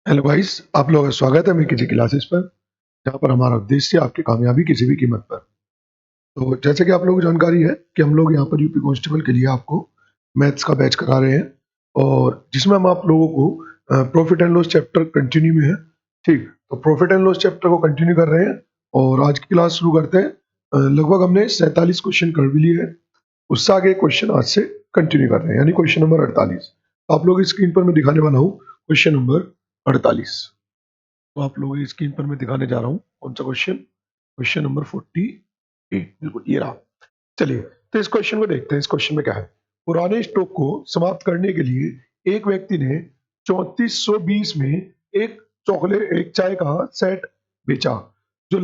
Hello guys, आप लोगों का स्वागत है मेरी किसी क्लासेस पर, जहाँ पर हमारा उद्देश्य है आपकी कामयाबी किसी भी कीमत पर। तो जैसे कि आप लोगों को जानकारी है कि हम लोग यहाँ पर यूपी कांस्टेबल के लिए आपको मैथ्स का बैच करा रहे हैं, और जिसमें हम आप लोगों को profit and loss chapter continue में है। ठीक, तो प्रॉफिट एंड लॉस चैप्टर को कंटिन्यू कर रहे हैं और आज की क्लास शुरू करते हैं। लगभग हमने 47 क्वेश्चन कर भी लिए हैं। उससे आगे क्वेश्चन आज से कंटिन्यू कर रहे हैं, यानी क्वेश्चन नंबर 48। आप लोग स्क्रीन पर मैं दिखाने वाला हूँ क्वेश्चन नंबर 48। तो आप लोगों की स्क्रीन पर मैं दिखाने जा रहा हूँ कौन सा क्वेश्चन। क्वेश्चन नंबर 48, बिल्कुल ये रहा। चलिए, तो इस क्वेश्चन को देखते हैं। इस क्वेश्चन में क्या है। पुराने स्टॉक को समाप्त करने के लिए एक व्यक्ति ने 3420 में एक चाय का सेट बेचा, जो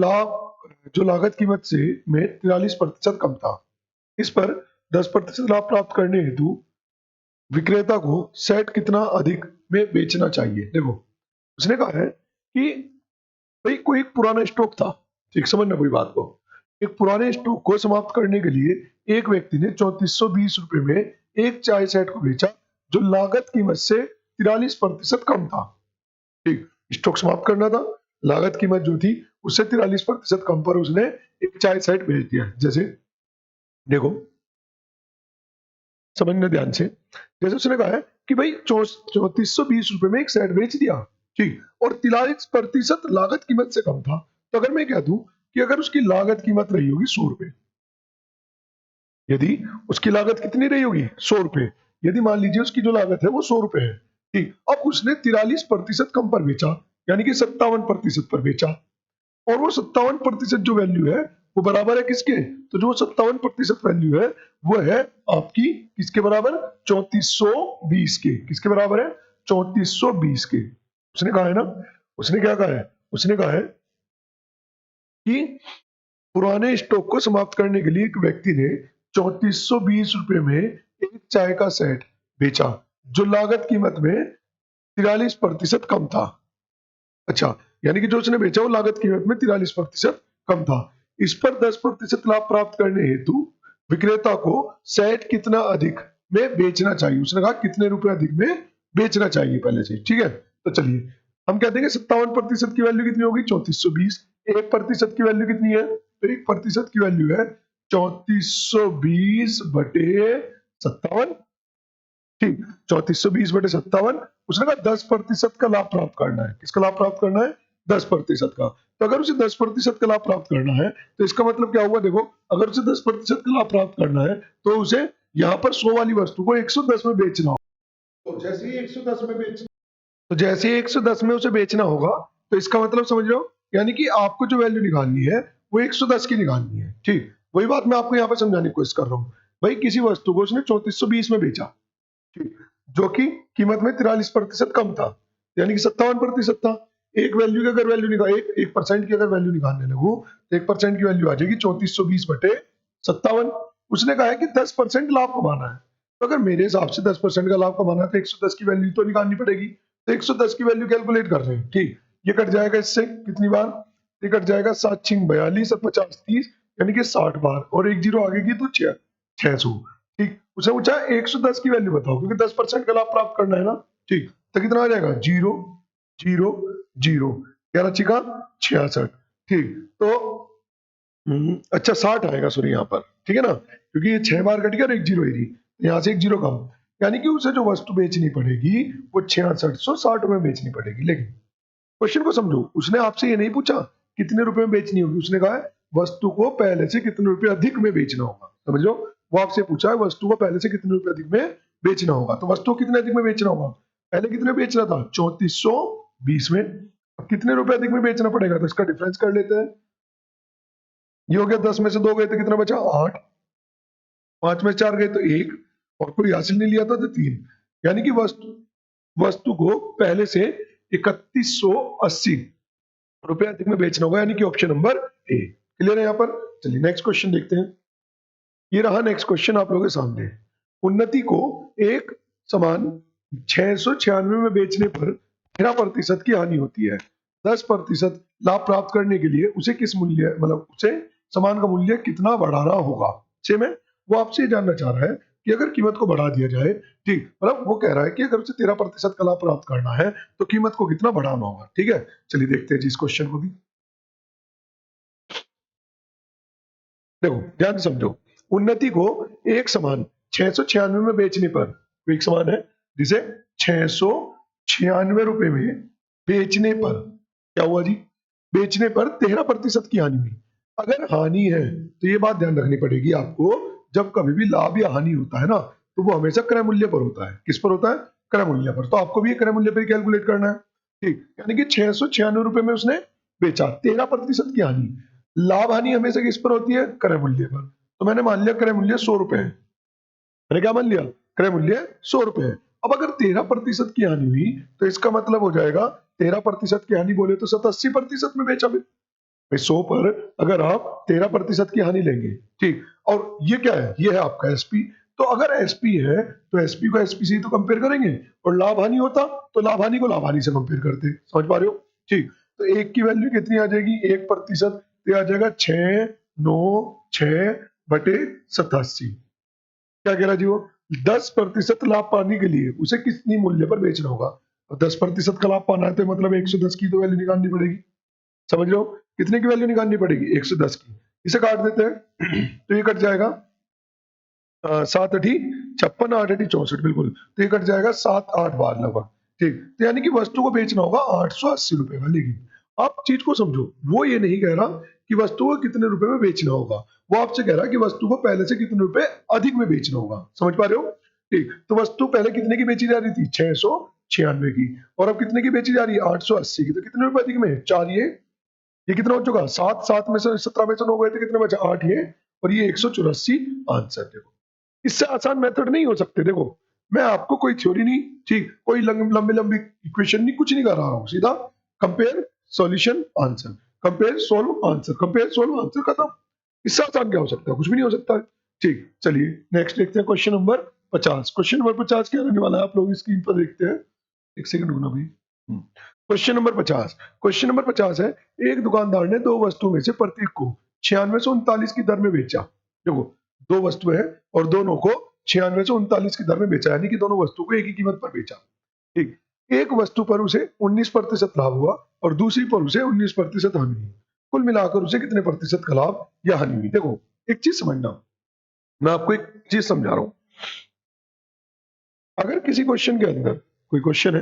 लागत कीमत से में 43% कम था। इस पर 10% लाभ प्राप्त करने हेतु विक्रेता को सेट कितना अधिक में बेचना चाहिए। देखो, उसने कहा है कि भाई कोई एक पुराना स्टॉक था। ठीक, समझना पूरी बात को। एक पुराने स्टॉक को समाप्त करने के लिए एक व्यक्ति ने 3420 रुपए में एक चाय सेट को बेचा, जो लागत कीमत से 43% कम था। ठीक, स्टॉक समाप्त करना था, लागत कीमत जो थी उससे 43% कम पर उसने एक चाय सेट बेच दिया। जैसे देखो, समझना ध्यान से। जैसे उसने कहा है कि भाई 3420 रुपए में एक सेट बेच दिया, ठीक, और 43% लागत कीमत से कम था। तो अगर मैं कह दूं कि अगर उसकी लागत कीमत रही होगी 100 रुपए, यदि उसकी लागत कितनी रही होगी 100 रुपए, यदि मान लीजिए उसकी जो लागत है वो 100 रुपए है, ठीक, अब उसने 43% कम पर बेचा, यानी कि 57% पर बेचा। और वो 57% जो वैल्यू है वो बराबर है किसके। तो जो 57% वैल्यू है वो है आपकी किसके बराबर, 3420 के। किसके बराबर है, 3420 के। उसने कहा है ना, उसने क्या कहा है, उसने कहा है कि पुराने स्टॉक को समाप्त करने के लिए एक व्यक्ति ने 3420 रुपए में एक चाय का सेट बेचा, जो लागत कीमत में 43% कम था। अच्छा, यानी कि जो उसने बेचा वो लागत कीमत में 43% कम था। इस पर 10% लाभ प्राप्त करने हेतु विक्रेता को सेट कितना अधिक में बेचना चाहिए। उसने कहा कितने रुपए अधिक में बेचना चाहिए पहले से। ठीक है, तो चलिए हम कहते हैं कि 57% की वैल्यू कितनी होगी, 3420। 1% की वैल्यू कितनी है, तो 1% की वैल्यू है 3420/57। ठीक, 3420/57। उसने कहा 10% का लाभ प्राप्त करना है। किसका लाभ प्राप्त करना है, 10% का। तो अगर उसे 10% का लाभ प्राप्त करना है तो इसका मतलब क्या हुआ, देखो, अगर उसे 10% का लाभ प्राप्त करना है तो उसे यहाँ पर 100 वाली वस्तु को 110 में बेचना होगा। तो जैसे ही 110 में उसे बेचना होगा, तो इसका मतलब समझ रहे हो, यानी कि आपको जो वैल्यू निकालनी है वो 110 की निकालनी है। ठीक, वही बात मैं आपको यहाँ पर समझाने की कोशिश कर रहा हूँ। भाई किसी वस्तु को उसने 3420 में बेचा, ठीक, जो कि कीमत में 43% कम था, यानी कि 57% था। एक वैल्यू की अगर वैल्यू निकाल एक परसेंट की अगर वैल्यू निकालने लगू तो 1% की वैल्यू आ जाएगी 3420/57। उसने कहा है कि 10% लाभ कमाना है। तो अगर मेरे हिसाब से 10% का लाभ कमाना है तो 110 की वैल्यू तो निकालनी पड़ेगी। तो 110 की वैल्यू कैलकुलेट कर रहे हैं। ठीक, ये कट जाएगा इससे कितनी बार, ये कट जाएगा 7 छिंग 42 और 50 30, यानी कि 60 बार, और एक जीरो आगे की तो 600। ठीक, उसे पूछा 110 की वैल्यू बताओ, क्योंकि 10% का लाभ प्राप्त करना है ना। ठीक, तो कितना आ जाएगा, 0 0 0, 11 छिका 66। ठीक, तो अच्छा 60 आएगा, सॉरी यहाँ पर, ठीक है ना, क्योंकि ये 6 बार कट गया और एक जीरो ही थी, यहाँ से एक जीरो कम, यानी कि उसे जो वस्तु बेचनी पड़ेगी वो 6660 में बेचनी पड़ेगी। लेकिन क्वेश्चन को समझो, उसने आपसे ये नहीं पूछा कितने रुपए में बेचनी होगी, उसने कहा है वस्तु को पहले से कितने रुपए अधिक में बेचना होगा। समझ लो, वो आपसे पूछा है वस्तु को पहले से कितने रुपए अधिक में बेचना होगा, तो वस्तु को कितने अधिक में बेचना होगा, पहले कितने बेचना था 3420 में, अब कितने रुपए अधिक में बेचना पड़ेगा, तो इसका डिफरेंस कर लेते हैं। ये हो गया, 10 में से 2 गए तो कितना बचा 8, 5 में से 4 गए तो 1, और कोई हासिल नहीं लिया था तो 3, यानी कि वस्तु को पहले से 3180 रुपए अधिक में बेचना होगा, यानी कि ऑप्शन नंबर ए। क्लियर है यहाँ पर। चलिए नेक्स्ट क्वेश्चन देखते हैं। ये रहा नेक्स्ट क्वेश्चन आप लोगों के सामने। उन्नति को एक समान 696 में बेचने पर 13% की हानि होती है। 10% लाभ प्राप्त करने के लिए उसे किस मूल्य, मतलब उसे सामान का मूल्य कितना बढ़ाना होगा। से में वो आपसे जानना चाह रहा है कि अगर कीमत को बढ़ा दिया जाए, ठीक, मतलब वो कह रहा है कि अगर उसे 13% का लाभ प्राप्त करना है तो कीमत को कितना बढ़ाना होगा। ठीक है, चलिए देखते हैं जी इस क्वेश्चन को भी। देखो ध्यान से समझो, उन्नति को एक समान 696 में बेचने पर, वो एक समान है जिसे 696 रुपए में बेचने पर क्या हुआ जी, बेचने पर 13% की हानि हुई। अगर हानि है तो ये बात ध्यान रखनी पड़ेगी आपको, जब कभी भी लाभ या हानि होता है ना तो वो हमेशा क्रय मूल्य पर होता है। किस पर होता है? क्रय मूल्य पर। तो आपको भी क्रय मूल्य पर कैलकुलेट करना है। ठीक, यानी कि 696 रुपए में उसने बेचा, 13% की हानि। लाभ हानि हमेशा किस पर होती है? क्रय मूल्य पर। तो मैंने मान लिया क्रय मूल्य 100 रुपए है। मैंने क्या मान लिया? क्रय मूल्य 100 रुपए है। अब अगर 13% की हानि हुई तो इसका मतलब हो जाएगा 13% की हानि बोले तो 87% में बेचा। भाई 100 पर अगर आप 13% की हानि लेंगे, ठीक, और ये क्या है? ये है आपका एसपी। तो अगर एसपी है तो एसपी को एसपी से ही तो कंपेयर करेंगे, और लाभ हानि होता तो लाभ हानि को लाभ हानि से कंपेयर करते। समझ पा रहे हो? ठीक, तो एक की वैल्यू कितनी आ जाएगी? 1%, तो आ जाएगा 696/87। क्या कह रहा जी वो? 10% लाभ पाने के लिए उसे कितनी मूल्य पर बेचना होगा? 10% का लाभ पाना है तो मतलब 110 की तो वैल्यू निकालनी पड़ेगी। समझ रहे हो? कितने की वैल्यू निकालनी पड़ेगी? 110 की। इसे काट देते हैं तो ये कट जाएगा 7 56, 8 64, बिल्कुल। तो ये कट जाएगा 7 8 बार लगभग। ठीक, तो यानी कि वस्तु को बेचना होगा 880 रुपए का। लेकिन आप चीज को समझो, वो ये नहीं कह रहा कि वस्तु को कितने रुपए में बेचना होगा, वो आपसे कह रहा है कि वस्तु को पहले से कितने रुपए अधिक में बेचना होगा। समझ पा रहे हो? ठीक, तो वस्तु पहले कितने की बेची जा रही थी? 696 की, और अब कितने की बेची जा रही है? 880 की। तो कितने रुपए अधिक में? 4। ये कितना हो चुका? 7 7 में से 17 में से 9 गए थे, कितने बचे? 8 ये, और ये 184 आंसर। देखो इससे आसान मेथड नहीं हो सकते। देखो मैं आपको कोई थ्योरी नहीं, ठीक, कोई लंबी लंबी इक्वेशन नहीं, कुछ नहीं कर रहा हूं, सीधा compare solution answer, compare solve answer, compare solve answer, खत्म। इससे आसान क्या हो सकता है? कुछ भी नहीं हो सकता है। ठीक, चलिए नेक्स्ट देखते हैं क्वेश्चन नंबर 50। क्वेश्चन नंबर 50 क्या रहने वाला है आप लोग स्क्रीन पर देखते हैं। एक सेकंड रुकना भाई। Question number 50। क्वेश्चन नंबर 50 है, एक दुकानदार ने दो वस्तुओं में से प्रत्येक को 9639 की दर में बेचा। देखो दो वस्तु है और दोनों को 9639 की दर में बेचा, यानी कि दोनों वस्तु को एक ही कीमत पर बेचा। ठीक, एक वस्तु पर उसे 19% लाभ हुआ और दूसरी पर उसे 19% हानि हुई। कुल मिलाकर उसे कितने प्रतिशत का लाभ या हानि हुई? देखो एक चीज समझना, मैं आपको एक चीज समझा रहा हूं। अगर किसी क्वेश्चन के अंदर कोई क्वेश्चन है,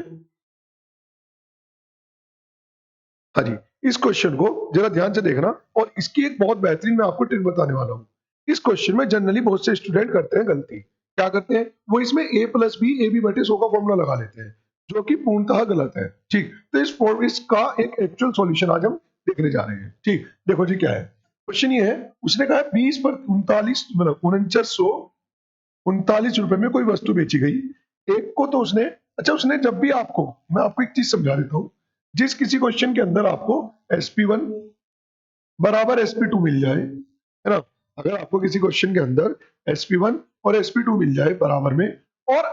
हाँ जी, इस क्वेश्चन को जरा ध्यान से देखना, और इसकी एक बहुत बेहतरीन मैं आपको ट्रिक बताने वाला हूँ। इस क्वेश्चन में जनरली बहुत से स्टूडेंट करते हैं गलती। क्या करते हैं? वो इसमें a+b ab/100 का फॉर्मूला लगा लेते हैं, जो कि पूर्णतः गलत है। ठीक, तो इसका एक एक्चुअल सॉल्यूशन आज हम देखने जा रहे हैं। ठीक, देखो जी क्या है क्वेश्चन। ये है, उसने कहा 20 पर 39 मतलब 4939 रुपए में कोई वस्तु बेची गई। एक को तो उसने, अच्छा उसने जब भी आपको, मैं आपको एक चीज समझा देता हूँ, जिस किसी क्वेश्चन के अंदर आपको sp1 बराबर sp2 मिल जाए, है ना, अगर आपको किसी क्वेश्चन के अंदर sp1 और sp2 मिल जाए बराबर में, और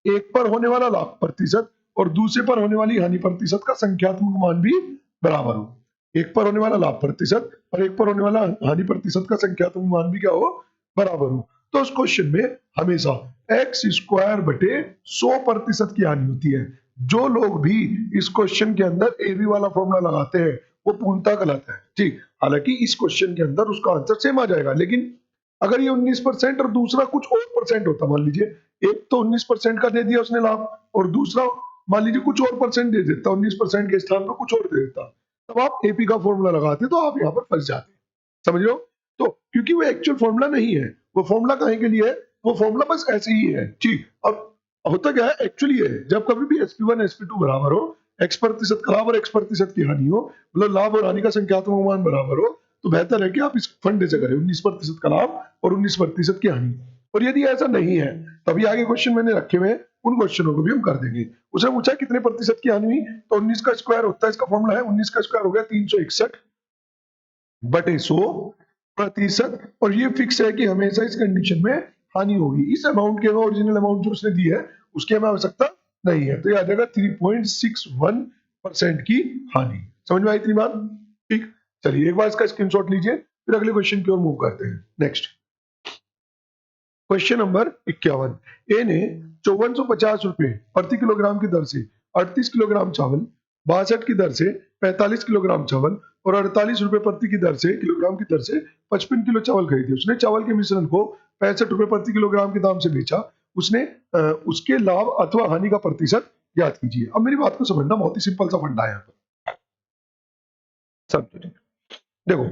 एक पर होने वाला लाभ प्रतिशत और दूसरे पर होने वाली हानि प्रतिशत का संख्यात्मक मान भी बराबर हो, एक पर होने वाला लाभ प्रतिशत और एक पर होने वाला हानि प्रतिशत का संख्यात्मक मान भी क्या हो? बराबर हो, तो उस क्वेश्चन में हमेशा x² बटे 100% की हानि होती है। जो लोग भी इस क्वेश्चन के अंदर ए बी वाला फॉर्मूला लगाते हैं वो पूर्णतः गलत है। ठीक, हालांकि इस क्वेश्चन के अंदर उसका आंसर सेम आ जाएगा, लेकिन अगर ये 19% और दूसरा कुछ और परसेंट होता, मान लीजिए एक तो 19% का दे दिया उसने लाभ और दूसरा मान लीजिए कुछ और परसेंट दे देता, 19% के स्थान पर कुछ और दे देता, तब आप एपी का फॉर्मूला लगाते तो आप यहाँ पर फंस जाते। समझ रहे हो? तो क्योंकि वो एक्चुअल फॉर्मूला नहीं है, वो फॉर्मूला काहे के लिए है? वो फॉर्मूला बस ऐसे ही है। ठीक, अब होता क्या है एक्चुअली है, जब कभी भी sp1 sp2 बराबर हो, x% का लाभ और x% की हानि हो, मतलब लाभ और हानि का संख्यात्मक मान बराबर हो, तो बेहतर है कि आप इस फंडे से करें 19% का लाभ और 19% की हानि। और यदि ऐसा नहीं है तभी आगे क्वेश्चन मैंने रखे हुए हैं, उन क्वेश्चनों को भी हम कर देंगे। उसने पूछा कितने प्रतिशत की हानि हुई, तो 19 का स्क्वायर होता है, इसका फॉर्मूला है 19 का स्क्वायर हो गया 361/100%, और ये फिक्स है कि हमेशा इस कंडीशन में हानि होगी। इस अमाउंट के ओरिजिनल अमाउंट जो उसने दी है उसकी हमें आवश्यकता नहीं है, तो ये आ जाएगा 3.61% की हानि। समझ में आई इतनी बात? ठीक, चलिए एक बार इसका स्क्रीनशॉट लीजिए, फिर अगले क्वेश्चन की ओर मूव करते हैं। Next question number 51। ए ने 5450 रुपए प्रति किलोग्राम की दर से 38 किलोग्राम चावल, 62 की दर से 45 किलोग्राम चावल और 48 रुपए प्रति की दर से किलोग्राम की दर से 55 किलो चावल खरीदे। उसने चावल के मिश्रण को 65 रुपए प्रति किलोग्राम के दाम से बेचा। उसने उसके लाभ अथवा हानि का प्रतिशत ज्ञात कीजिए। अब मेरी बात को समझना, बहुत ही सिंपल सा फंडा है यहाँ पर। समझो, देखो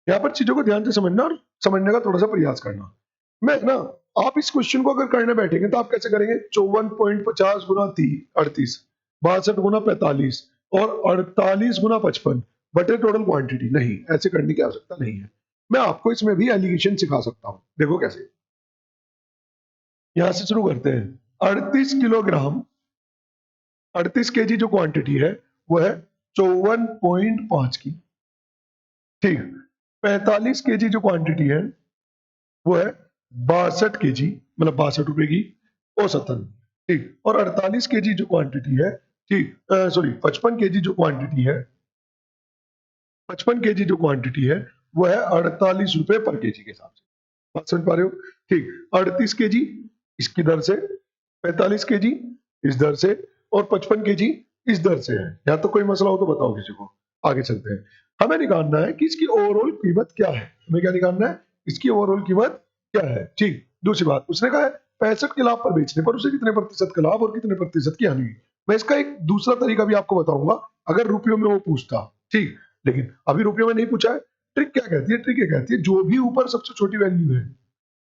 यहाँ पर चीजों को ध्यान से समझना और समझने का थोड़ा सा प्रयास करना। मैं ना, आप इस क्वेश्चन को अगर करने बैठेंगे तो आप कैसे करेंगे? 54.50 गुना 38, 62 गुना 45 और 48 गुना 55 बटे टोटल क्वांटिटी। नहीं, ऐसे करने की आवश्यकता नहीं है। मैं आपको इसमें भी एलिगेशन सिखा सकता हूं। देखो कैसे, यहां से शुरू करते हैं। 38 किलोग्राम, 38 kg जो क्वांटिटी है वो है 54.5 की। ठीक, 45 kg जो क्वांटिटी है वो है 62 kg, मतलब 62 रुपए की औसतन। ठीक, और 48 kg जो क्वांटिटी है, ठीक, सॉरी 55 kg जो क्वांटिटी है, 55 kg जो क्वांटिटी है वो है 48 रुपए पर केजी के हिसाब से। बात समझ पा रहे हो? ठीक, 38 kg इसकी दर से, 45 kg इस दर से और 55 kg इस दर से है। यहाँ तो कोई मसला हो तो बताओ किसी को। आगे चलते हैं। हमें निकालना है कि इसकी ओवरऑल कीमत क्या है। हमें क्या निकालना है? इसकी ओवरऑल कीमत क्या है। ठीक, दूसरी बात, उसने कहा है 65 के लाभ पर बेचने पर उसे कितने प्रतिशत का लाभ और कितने प्रतिशत की हानि। मैं इसका एक दूसरा तरीका भी आपको बताऊंगा अगर रुपयों में वो पूछता। ठीक, लेकिन अभी रुपयों में नहीं पूछा है। ट्रिक क्या कहती है? ट्रिक ये कहती है जो भी ऊपर सबसे छोटी वैल्यू है,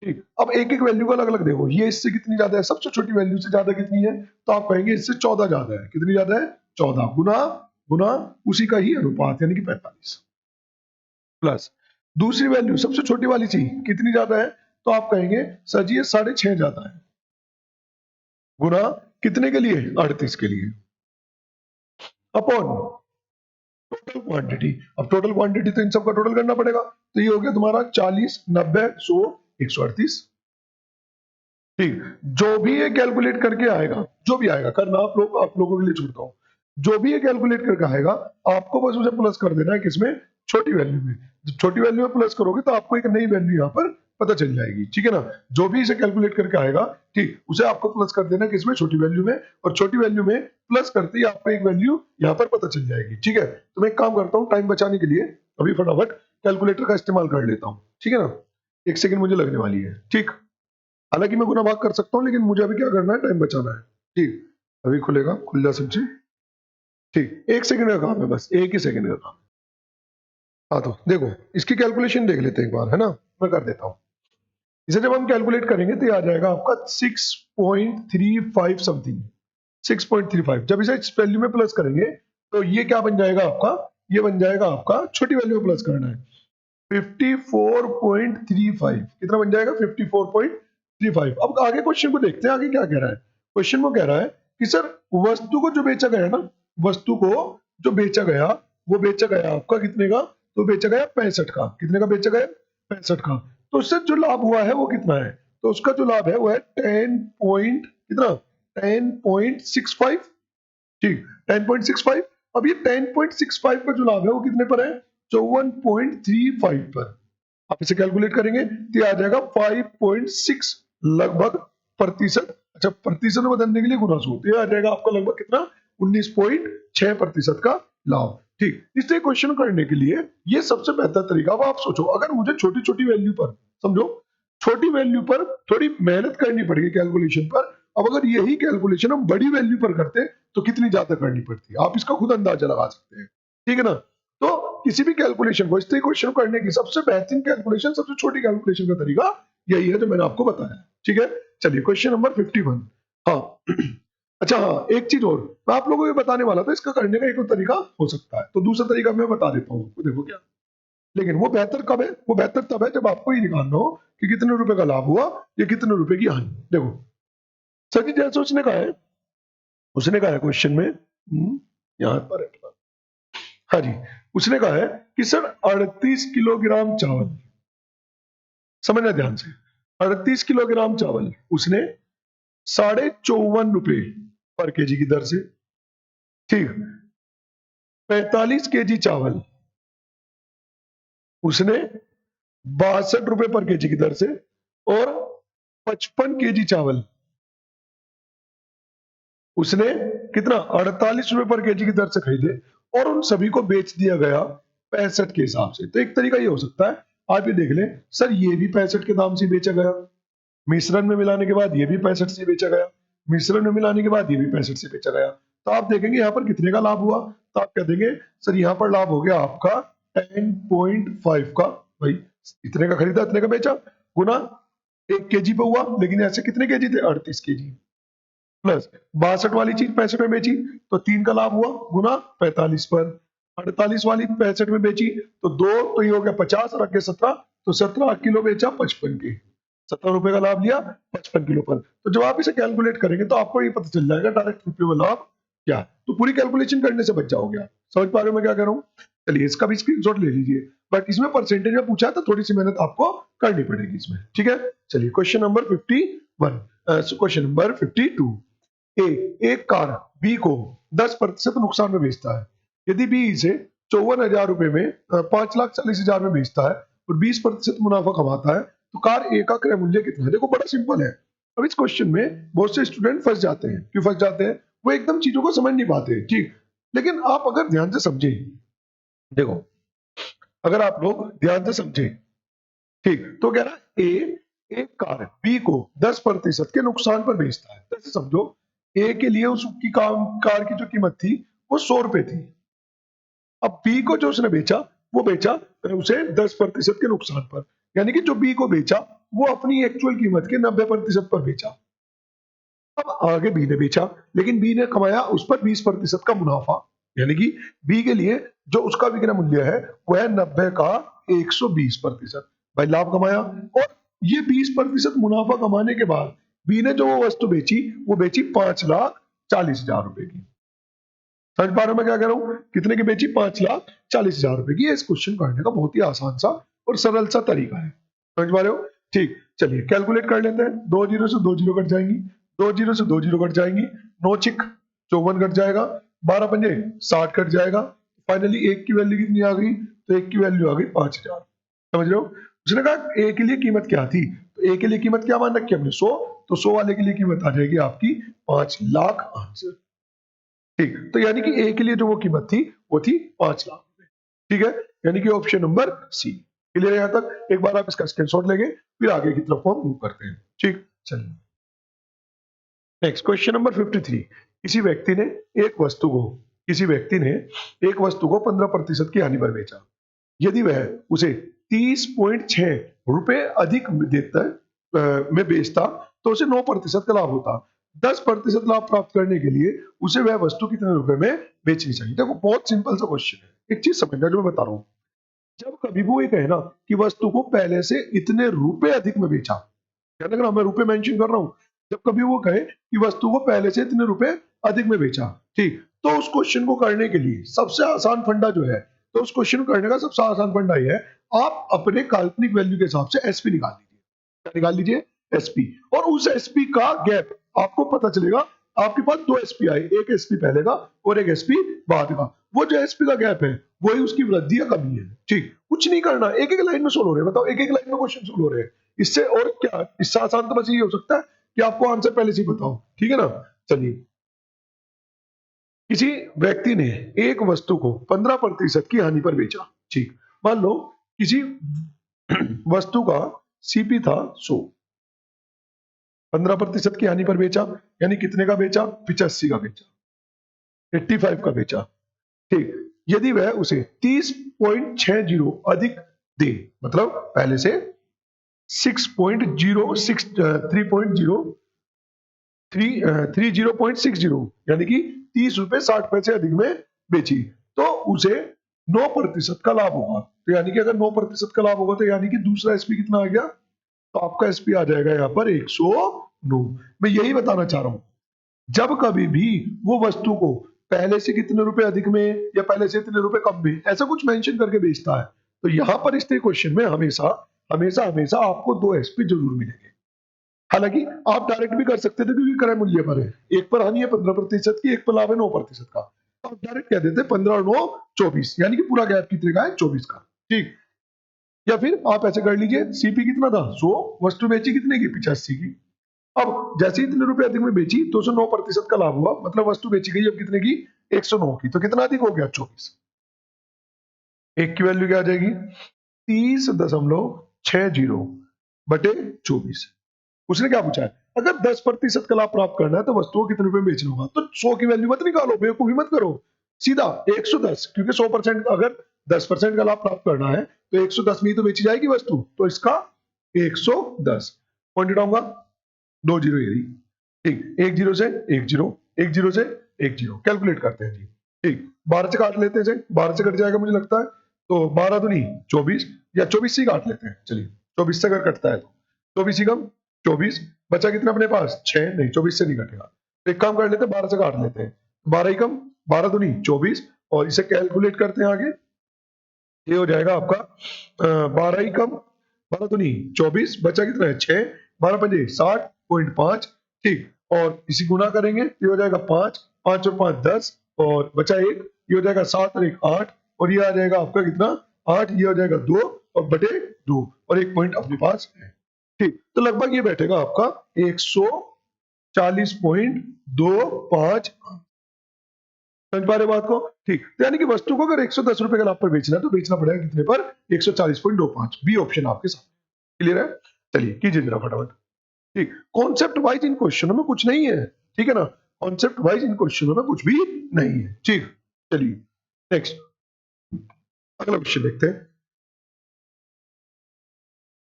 ठीक, अब एक एक वैल्यू को अलग अलग देखो। ये इससे कितनी ज्यादा है? सबसे छोटी वैल्यू से ज्यादा कितनी है? तो आप कहेंगे इससे 14 ज्यादा है। कितनी ज्यादा है? 14 गुना, गुना उसी का ही अनुपात यानी कि 45 प्लस दूसरी वैल्यू सबसे छोटी वाली सी कितनी ज्यादा है? तो आप कहेंगे सर जी ये 6.5 ज्यादा है, गुना कितने के लिए? 38 के लिए, अपॉन टोटल क्वांटिटी। अब टोटल क्वांटिटी तो इन सबका टोटल करना पड़ेगा। तो ये हो गया तुम्हारा 40, 90, 100, 138। ठीक, जो भी ये कैलकुलेट करके आएगा, जो भी आएगा करना आप लोगों के लिए छोड़ता हूं। जो भी ये कैलकुलेट करके आएगा आपको बस उसे प्लस कर देना है किसमें? छोटी वैल्यू में। जब छोटी वैल्यू में प्लस करोगे तो आपको एक नई वैल्यू यहाँ पर पता चल जाएगी। ठीक है ना? जो भी इसे कैलकुलेट करके आएगा, ठीक, उसे आपको प्लस कर देना किसमें? छोटी वैल्यू में। और छोटी वैल्यू में प्लस करते ही आपको एक वैल्यू यहाँ पर पता चल जाएगी। ठीक है, तो मैं एक काम करता हूँ, टाइम बचाने के लिए अभी फटाफट कैलकुलेटर का इस्तेमाल कर लेता हूँ। ठीक है ना? 1 सेकंड मुझे लगने वाली है। ठीक, हालांकि मैं गुना भाग कर सकता हूँ लेकिन मुझे अभी क्या करना है? टाइम बचाना है। ठीक, अभी खुलेगा, खुल जा समझे। ठीक, 1 सेकंड का काम है, बस 1 ही सेकंड का काम। हाँ, तो देखो इसकी कैलकुलेशन देख लेते हैं एक बार, है ना? मैं कर देता हूँ। इसे जब हम कैलकुलेट करेंगे तो ये आ जाएगा आपका 6.35 समथिंग, 6.35। जब इसे इस वैल्यू में प्लस करेंगे तो ये क्या बन जाएगा आपका? ये बन जाएगा आपका, छोटी वैल्यू में प्लस करना है, 54.35। कितना बन जाएगा? 54.35। अब आगे क्वेश्चन को देखते हैं, आगे क्या कह रहा है। क्वेश्चन में कह रहा है कि सर वस्तु को जो बेचा गया ना, वस्तु को जो बेचा गया वो बेचा गया आपका कितने का? तो बेचा गया 65 का। कितने का बेचा गया? 65 का। तो उससे जो लाभ हुआ है वो कितना है? तो उसका जो लाभ है वो है 10 पॉइंट कितना? 10.65। ठीक, 10.65। अब ये 10.65 का जो लाभ है वो कितने पर है? 54.35 पर। आप इसे कैलकुलेट करेंगे तो ये आ जाएगा 5.6 लगभग प्रतिशत। अच्छा, प्रतिशत में बदलने के लिए गुना सो, तो ये आ जाएगा आपका लगभग कितना? 19.6% का लाभ। ठीक, इसलिए क्वेश्चन करने के लिए ये सबसे बेहतर तरीका। अब आप सोचो अगर मुझे छोटी छोटी वैल्यू पर, समझो छोटी वैल्यू पर थोड़ी मेहनत करनी पड़ेगी कैलकुलेशन पर। अब अगर यही कैलकुलेशन हम बड़ी वैल्यू पर करते तो कितनी ज्यादा करनी पड़ती है? आप इसका खुद अंदाजा लगा सकते हैं। ठीक है ना? तो किसी भी कैलकुलेशन को, इस क्वेश्चन करने की सबसे बेहतरीन कैलकुलेशन, सबसे छोटी कैलकुलेशन का तरीका यही है जो मैंने आपको बताया। ठीक है, चलिए क्वेश्चन नंबर 51। हाँ अच्छा, हाँ एक चीज और मैं आप लोगों को बताने वाला था, इसका करने का एक और तरीका हो सकता है, तो दूसरा तरीका मैं बता देता हूँ। देखो क्या, लेकिन वो बेहतर कब है? वो बेहतर तब है जब आपको ये निकालना हो कि कितने रुपए का लाभ हुआ या कितने रुपए की हानि। देखो सर जी, जैसे उसने कहा है क्वेश्चन में, यहाँ पर है, हाँ जी, उसने कहा है कि सर 38 किलोग्राम चावल, समझना ध्यान से, 38 किलोग्राम चावल उसने 54.5 रुपए पर केजी की दर से, ठीक, 45 kg चावल उसने 62 रुपए पर केजी की दर से और 55 kg चावल उसने कितना 48 रुपए पर केजी की दर से खरीदे और उन सभी को बेच दिया गया 65 के हिसाब से। तो एक तरीका ये हो सकता है, आप ये देख लें, सर ये भी 65 के दाम से बेचा गया, मिश्रण में मिलाने के बाद ये भी 65 से बेचा गया, मिश्रण में मिलाने के बाद ये भी 65 से बेचा गया। तो आप देखेंगे यहाँ पर कितने का लाभ हुआ, तो आप कह देंगे सर यहाँ पर लाभ हो गया आपका 10.5 का, भाई इतने का खरीदा इतने का बेचा, गुना 1 kg पे हुआ, लेकिन ऐसे कितने केजी थे 38 kg, प्लस 62 वाली चीज 65 में बेची तो 3 का लाभ हुआ, गुना 45 पर, 48 वाली 65 में बेची तो 2, तो ये हो गया 50 और आगे 17, तो 17 किलो बेचा 55 के, 17 रुपए का लाभ लिया 55 किलो पर। तो जब आप इसे कैलकुलेट करेंगे तो आपको ये पता चल जाएगा डायरेक्ट रुपये में लाभ क्या है। तो पूरी कैलकुलेशन करने से बच जाओगे आप। समझ पा रहे हो मैं क्या कह रहा हूँ? चलिए इसका भी स्क्रीनशॉट ले लीजिए, बट इसमें परसेंटेज में पूछा है तो थोड़ी सी मेहनत आपको करनी पड़ेगी इसमें, ठीक है। चलिए क्वेश्चन नंबर 51, क्वेश्चन नंबर 52। एक कार बी को 10% नुकसान में बेचता है। यदि बी इसे 54,000 रुपए में 5,40,000 में बेचता है और 20% मुनाफा कमाता है तो कार ए का क्रय मूल्य कितना है? देखो बड़ा सिंपल है। अब इस क्वेश्चन में बहुत से स्टूडेंट फंस जाते हैं। क्यों फंस जाते हैं? वो एकदम चीजों को समझ नहीं पाते, ठीक। लेकिन आप अगर ध्यान से समझे, देखो अगर आप लोग ध्यान से समझे, ठीक, तो कह रहा है ए एक कार बी को 10% के नुकसान पर बेचता है। जैसे समझो ए के लिए उसकी कार की जो कीमत थी वो 100 रुपए थी। अब बी को जो उसने बेचा वो बेचा उसे 10% के नुकसान पर, यानी कि जो बी को बेचा वो अपनी एक्चुअल कीमत के 90% पर बेचा। अब आगे बी ने बेचा, लेकिन बी ने कमाया उस पर 20% का मुनाफा, यानी कि बी के लिए जो उसका विक्रय मूल्य है वो है 90 का 120%। भाई लाभ कमाया, और ये 20% मुनाफा कमाने के बाद बी ने जो वो वस्तु बेची वो बेची 5,40,000 रुपए की। समझ पा रहे हो मैं क्या कह रहा हूँ? कितने की बेची? 5,40,000 रुपए की। इस क्वेश्चन करने का बहुत ही आसान सा और सरल सा तरीका है। समझ पा रहे हो? ठीक, चलिए कैलकुलेट कर लेते हैं। 2 जीरो से 2 जीरो कट जाएंगी, 2 जीरो से 2 जीरो कट जाएंगी, 9 चिक 54 कट जाएगा, 12 पंजे 60 कट जाएगा। फाइनली एक की वैल्यू कितनी आ गई? तो एक की वैल्यू आ गई 5,000। समझ रहे हो? उसने कहा ए के लिए कीमत क्या थी, तो ए के लिए कीमत क्या मान रखी हमने? 100, तो 100 वाले के लिए कीमत आ जाएगी आपकी 5 लाख आंसर। ठीक, तो यानी कि ए के लिए जो वो कीमत थी वो थी 5 लाख। ठीक है, यानी कि ऑप्शन नंबर सी। क्लियर है यहाँ तक? एक बार आप इसका स्क्रीनशॉट लेंगे फिर आगे की तरफ हम मूव करते हैं। ठीक, चलिए नेक्स्ट क्वेश्चन नंबर 53। किसी व्यक्ति ने एक वस्तु को 15% की हानि पर बेचा। यदि वह उसे 30.6 रुपए अधिक देता में बेचता तो उसे 9% का लाभ होता। 10% लाभ प्राप्त करने के लिए उसे वह वस्तु कितने रुपए में बेचनी चाहिए? देखो बहुत सिंपल सा क्वेश्चन है। एक चीज समझना जो मैं बता रहा हूँ, जब कभी वो ये कहे ना कि वस्तु को पहले से इतने रुपए अधिक में बेचा, ध्यान रखना मैं रुपए मेंशन कर रहा हूँ, जब कभी वो कहे कि वस्तु को पहले से इतने रुपए अधिक में बेचा, ठीक, तो उस क्वेश्चन को करने के लिए सबसे आसान फंडा जो है, तो उस क्वेश्चन को करने का सबसे आसान फंडा ये है, आप अपने काल्पनिक वैल्यू के हिसाब से एसपी निकाल लीजिए। क्या निकाल लीजिए? एसपी। और उस एसपी का गैप आपको पता चलेगा। आपके पास दो एसपी आए, एक एसपी पहले का और एक एसपी बाद का। वो जो एसपी का गैप है वही उसकी वृद्धि या कमी है। ठीक, कुछ नहीं करना, एक एक लाइन में सोल्व हो रहे हैं। बताओ, एक एक लाइन में क्वेश्चन सोल्व हो रहे हैं। इससे और क्या, इससे आसान तो बस ये हो सकता है कि आपको आंसर पहले से ही बताओ। ठीक है ना? चलिए, किसी व्यक्ति ने एक वस्तु को 15% की हानि पर बेचा। ठीक, मान लो किसी वस्तु का सीपी था 100, 15% की हानि पर बेचा, यानी कितने का बेचा? 85 का बेचा, 85 का बेचा। ठीक, यदि वह उसे 30.60 अधिक दे, मतलब पहले से 30.60 यानी कि 30 रुपए 60 पैसे अधिक में बेची, तो उसे 9% का लाभ होगा। तो यानी कि अगर 9% का लाभ होगा तो यानी कि दूसरा एसपी कितना आ गया? तो आपका एसपी आ जाएगा यहाँ पर 109। मैं यही बताना चाह रहा हूं, जब कभी भी वो वस्तु को पहले से कितने रुपए अधिक में या पहले से इतने रुपए कम में ऐसा कुछ मेंशन करके बेचता है, तो यहां पर इस क्वेश्चन में हमेशा हमेशा हमेशा आपको दो एसपी जरूर मिलेंगे। हालांकि आप डायरेक्ट भी कर सकते थे क्योंकि क्रय मूल्य पर है, एक पर हानि है 15% की, एक पर लाभ है 9% का, तो आप डायरेक्ट कह देते 15 और 9 24, यानी कि पूरा गैप कितने का है? 24 का। ठीक, या फिर आप ऐसे कर लीजिए, सीपी कितना था 100, वस्तु बेची कितने की 85 की। अब जैसे ही इतने रुपए अधिक में बेची तो उसे 9% का लाभ हुआ, मतलब वस्तु बेची गई अब कितने की 109 की, तो कितना अधिक हो गया 24। एक की वैल्यू क्या आ जाएगी 30.60 बटे 24। उसने क्या पूछा है, अगर 10% का लाभ प्राप्त करना है तो वस्तु को कितने रुपए में बेचना होगा, तो 100 की वैल्यू मत निकालो, बेवकूफी मत करो, सीधा 110, क्योंकि 100% अगर 10% का लाभ प्राप्त करना है तो 110 में ही तो बेची जाएगी वस्तु, तो इसका 110 पॉइंट उठाऊंगा, 2 जीरो ये रही। ठीक, 1 जीरो से 1 जीरो, 1 जीरो से 1 जीरो, कैलकुलेट करते हैं जी। ठीक, 12 से काट लेते हैं, 12 से कट जाएगा मुझे लगता है, तो 12 दूनी 24, या 24 से ही काट लेते हैं, चलिए 24 से अगर कटता है तो 24 ही कम 24, बचा कितना अपने पास 6, नहीं 24 से नहीं कटेगा, तो एक काम कर लेते हैं 12 से काट लेते हैं, 12 ही कम 12 दूनी 24, और इसे कैलकुलेट करते हैं आगे, ये हो जाएगा आपका 12 ही कम 12 दूनी 24, बचा कितना है 6, 12 पंजे 60.5। ठीक, और इसी गुना करेंगे, ये हो जाएगा 5, 5 और 5 10, और बचा 1, ये हो जाएगा 7 और 1 8, और ये आ जाएगा आपका कितना 8, ये हो जाएगा 2 और बटे 2, और 1 पॉइंट अपने पास है। ठीक, तो लगभग ये बैठेगा आपका 140.25। समझ पा रहे हो बात को? ठीक, तो यानी कि वस्तु को अगर 110 रुपए के लाभ पर बेचना है तो बेचना पड़ेगा कितने पर 140.25, बी ऑप्शन आपके साथ। क्लियर है? चलिए कीजिए जरा फटाफट। ठीक, कॉन्सेप्ट वाइज इन क्वेश्चनों में कुछ नहीं है, ठीक है ना, कॉन्सेप्ट वाइज इन क्वेश्चनों में कुछ भी नहीं है। ठीक, चलिए नेक्स्ट अगला क्वेश्चन देखते हैं।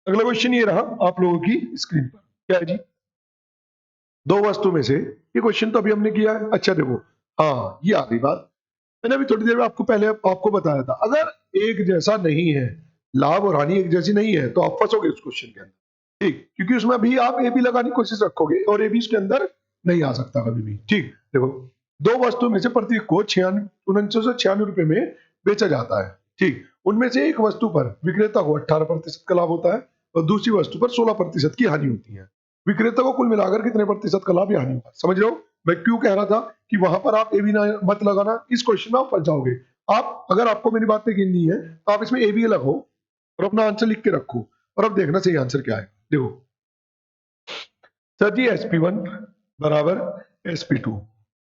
अगला क्वेश्चन ये रहा आप लोगों की स्क्रीन पर, क्या है जी, दो वस्तु में से, ये क्वेश्चन तो अभी हमने किया है। अच्छा देखो, हाँ ये आ गई बात, मैंने अभी थोड़ी देर में आपको पहले आपको बताया था, अगर एक जैसा नहीं है, लाभ और हानि एक जैसी नहीं है, तो आप फंसोगे उस क्वेश्चन के अंदर। ठीक, क्योंकि उसमें भी आप ए बी लगाने की कोशिश रखोगे और ए बी उसके अंदर नहीं आ सकता कभी भी। ठीक, देखो दो वस्तुओं में से प्रत्येक को 49 रुपए में बेचा जाता है। ठीक, उनमें से एक वस्तु पर विक्रेता को 18% का लाभ होता है और दूसरी वस्तु पर 16% की हानि होती है। विक्रेता को कुल मिलाकर कितने प्रतिशत का लाभ या हानि होगा, समझ रहे हो मैं क्यों कह रहा था कि वहां पर आप ए बी मत लगाना, इस क्वेश्चन में आप फंस जाओगे। आप अगर आपको मेरी बात पे यकीन नहीं है तो आप इसमें ए बी लगाओ और अपना आंसर लिख के रखो, और अब देखना सही आंसर क्या है। देखो सर जी SP1 बराबर SP2,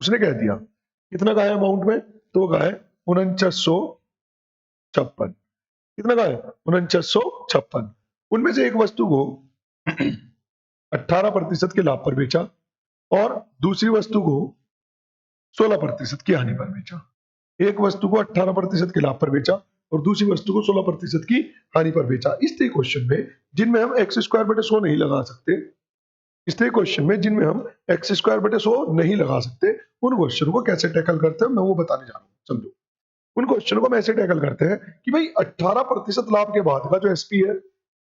उसने कह दिया कितना का है अमाउंट में, तो का है 4956, कितना का है 4956। उनमें से एक वस्तु को 18% के लाभ पर बेचा और दूसरी वस्तु को 16% की हानि पर बेचा। एक वस्तु को 18% के लाभ पर बेचा और दूसरी वस्तु को 16% की हानि पर बेचा। इस क्वेश्चन में जिनमें हम एक्स स्क्वायर बटे 100 नहीं लगा सकते, इसलिए क्वेश्चन में जिनमें हम एक्स स्क्वायर बटे 100 नहीं लगा सकते, उन क्वेश्चन को कैसे टैकल करते हैं मैं वो बताने जा रहा हूँ। समझो, उन क्वेश्चन को हम ऐसे टैकल करते हैं कि भाई 18% लाभ के बाद का जो एसपी है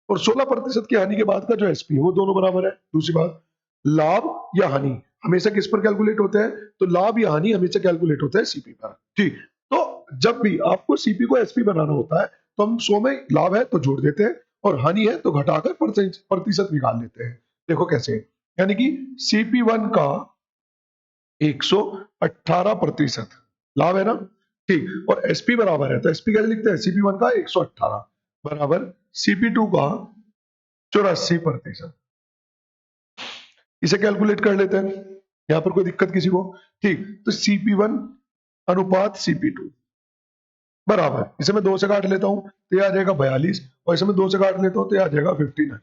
और 16% की हानि के बाद का जो एसपी है वो दोनों बराबर है। दूसरी बात, लाभ या हानि हमेशा किस पर कैलकुलेट होते हैं, तो लाभ या हानि हमेशा कैलकुलेट होता है सीपी पर। ठीक, तो जब भी आपको सीपी को एसपी बनाना होता है तो हम 100 में लाभ है तो जोड़ देते हैं और हानि है तो घटाकर प्रतिशत निकाल लेते हैं। देखो कैसे, यानी कि CP1 का 118% लाभ है ना। ठीक, और SP बराबर है तो SP कैसे लिखते हैं, CP1 का 118 बराबर CP2 का 84%। इसे कैलकुलेट कर लेते हैं, यहां पर कोई दिक्कत किसी को। ठीक, तो CP1 अनुपात CP2 बराबर, इसे मैं 2 से काट लेता हूं तो ये आ जाएगा 42 और इसे मैं 2 से काट लेता हूं तो ये आ जाएगा 59।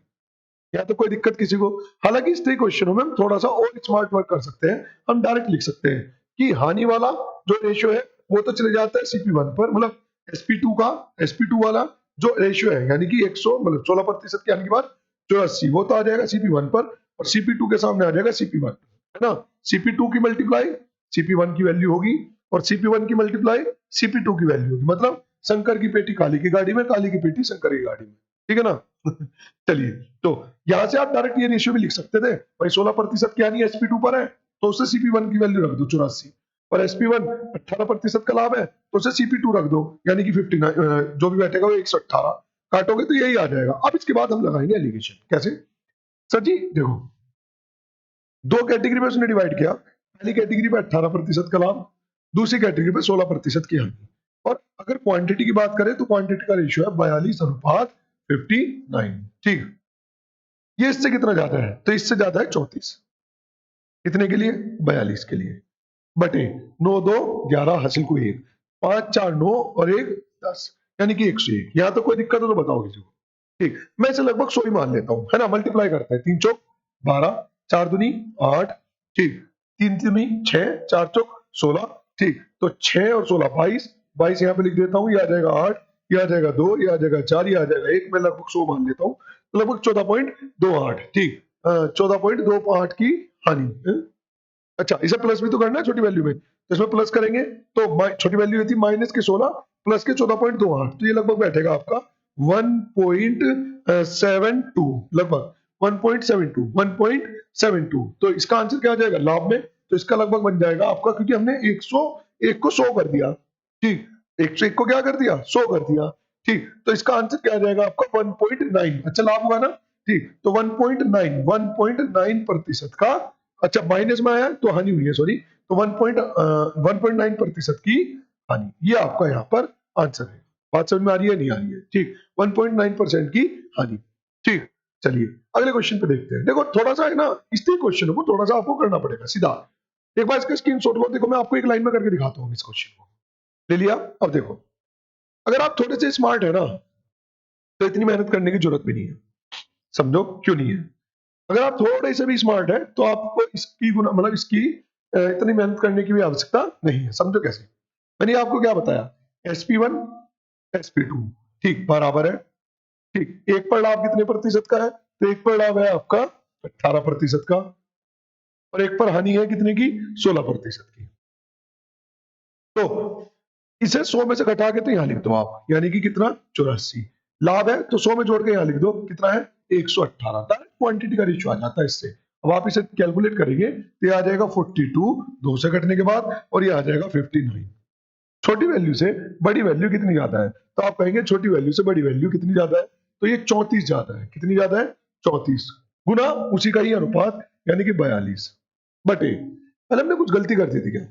या तो कोई दिक्कत किसी को। हालांकि इस क्वेश्चनों में हम थोड़ा सा और स्मार्ट वर्क कर सकते हैं, हम डायरेक्ट लिख सकते हैं कि हानि वाला जो रेशियो है वो तो चले जाता है CP1 पर, मतलब SP2 का SP2 वाला जो रेशियो है यानी कि 100 मतलब 16% के हानि के बाद 84 वो तो आ जाएगा CP1 पर और CP2 के सामने आ जाएगा CP1, है ना। CP2 की मल्टीप्लाई CP1 की वैल्यू होगी और CP1 की मल्टीप्लाई CP2 की वैल्यू होगी, मतलब शंकर की पेटी काली की गाड़ी में, काली की पेटी शंकर की गाड़ी में, ठीक है ना। चलिए, तो यहां से आप डायरेक्ट ये रेशियो भी लिख सकते थे भाई 16% की हानि SP2 पर है तो उसे CP1 की वैल्यू रख दो 84 और SP1 18% का लाभ है तो उसे CP2 रख दो यानी कि 59, जो भी बैठेगा वो 118 काटोगे तो यही आ जाएगा। अब इसके बाद हम लगाएंगे एलिगेशन। कैसे सर जी, देखो दो कैटेगरी में उसने डिवाइड किया, पहली कैटेगरी में 18% का लाभ, दूसरी कैटेगरी में 16% की हानि। और अगर क्वांटिटी की बात करें तो क्वांटिटी का रेशियो है 42 अनुपात 59। ठीक, ये इससे कितना ज्यादा है? तो इससे ज्यादा है 34। कितने के लिए? 42 के लिए। बटे 9 2 11 हासिल को 1, 5 4 9 और 1 10, यानी कि 101। यहाँ तो कोई दिक्कत हो तो बताओ किसी को। ठीक, मैं इसे लगभग 100 ही मान लेता हूँ, है ना। मल्टीप्लाई करते हैं, 3 चौक 12, 4 दूनी 8, ठीक, 3 दूनी 6, 4 चौक 16, ठीक। तो 6 और 16 22, 22 यहाँ पे लिख देता हूँ, ये आ जाएगा 8, ये आ जाएगा 2, ये आ जाएगा 4, ये आ जाएगा 1, मैं लगभग 100 मान लेता हूँ, तो लगभग 14.28। ठीक, 14.28 की हानि। अच्छा, इसे प्लस भी तो करना है छोटी वैल्यू में, तो इसमें प्लस करेंगे तो छोटी वैल्यू रहती माइनस के 16 प्लस के 14.28, तो ये लगभग बैठेगा आपका 1.72, लगभग 1.72। तो इसका आंसर क्या आ जाएगा लाभ में? तो इसका लगभग बन जाएगा आपका, क्योंकि हमने 101 को 100 कर दिया, ठीक, 101 को क्या कर दिया? 100 कर दिया, ठीक। तो इसका आंसर क्या आ जाएगा आपका? 1.9। अच्छा, लाभ हुआ ना, ठीक। तो 1.9 का, अच्छा माइनस में आया तो हानि हुई है, सॉरी। तो 1.9% की हानि, ये आपका यहाँ पर आंसर है। बात समझ में आ रही है? नहीं आ रही है? ठीक, 1.9% की हानि। ठीक, चलिए अगले क्वेश्चन पे देखते हैं। देखो थोड़ा सा है ना, इसके क्वेश्चन को थोड़ा सा आपको करना पड़ेगा सीधा। एक बार इसका स्क्रीनशॉट लो, देखो मैं आपको एक लाइन में करके दिखाता हूँ इस क्वेश्चन को। ले लिया? अब देखो, अगर आप थोड़े से स्मार्ट है ना, तो इतनी मेहनत करने की जरूरत भी नहीं है। समझो क्यों नहीं है। अगर आप थोड़े से भी स्मार्ट है तो आपको इसकी गुना मतलब इसकी इतनी मेहनत करने की भी आवश्यकता नहीं है। समझो कैसे? मैंने आपको क्या बताया? sp1 sp2 ठीक बराबर है, ठीक। एक पर लाभ कितने प्रतिशत का है? तो एक पर लाभ है आपका 18% का, और एक पर हानि है कितने की? 16% की। तो इसे 100 में से घटा के तो यहां लिख दो आप, यानी कि कितना? 84। लाभ है तो 100 में जोड़ के यहां लिख दो, कितना है? 118। डायरेक्ट क्वांटिटी का रेशियो आ जाता है इससे। अब आप इसे कैलकुलेट करेंगे तो ये आ जाएगा 42 2 से घटने के बाद, और ये आ जाएगा 59। छोटी वैल्यू से बड़ी वैल्यू कितनी ज्यादा है? तो आप कहेंगे छोटी वैल्यू से बड़ी वैल्यू कितनी ज्यादा है? तो ये 34 ज्यादा है। कितनी ज्यादा है? 34 गुना उसी का ही अनुपात, यानी कि 42 बटे। पहले हमने कुछ गलती कर दी थी क्या?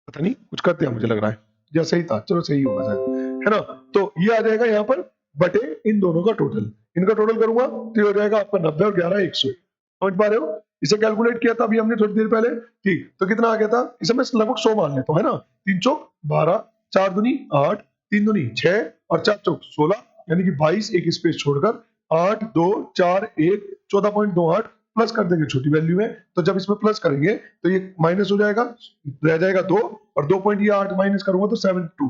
पता नहीं, कुछ करते हैं मुझे लग रहा है, या सही था, चलो सही होगा शायद, है ना। तो ये आ जाएगा यहाँ पर बटे इन दोनों का टोटल, इनका टोटल करूंगा तो ये हो जाएगा आपका 90 और 11 100। समझ पा रहे हो? इसे कैलकुलेट किया था अभी हमने थोड़ी देर पहले, ठीक। तो कितना आ गया था? इसे मैं लगभग 100 मान लेता हूँ, है ना। 3 चौक 12, 4 दूनी 8, 3 दूनी 6 और 4 चौक 16, यानी कि 22, एक स्पेस छोड़कर 8 2 4 1 14.28 प्लस कर देंगे छोटी वैल्यू में। तो जब इसमें प्लस करेंगे तो ये माइनस हो जाएगा, रह जाएगा 2, और 2 पॉइंट ये 8 माइनस करूंगा तो 72,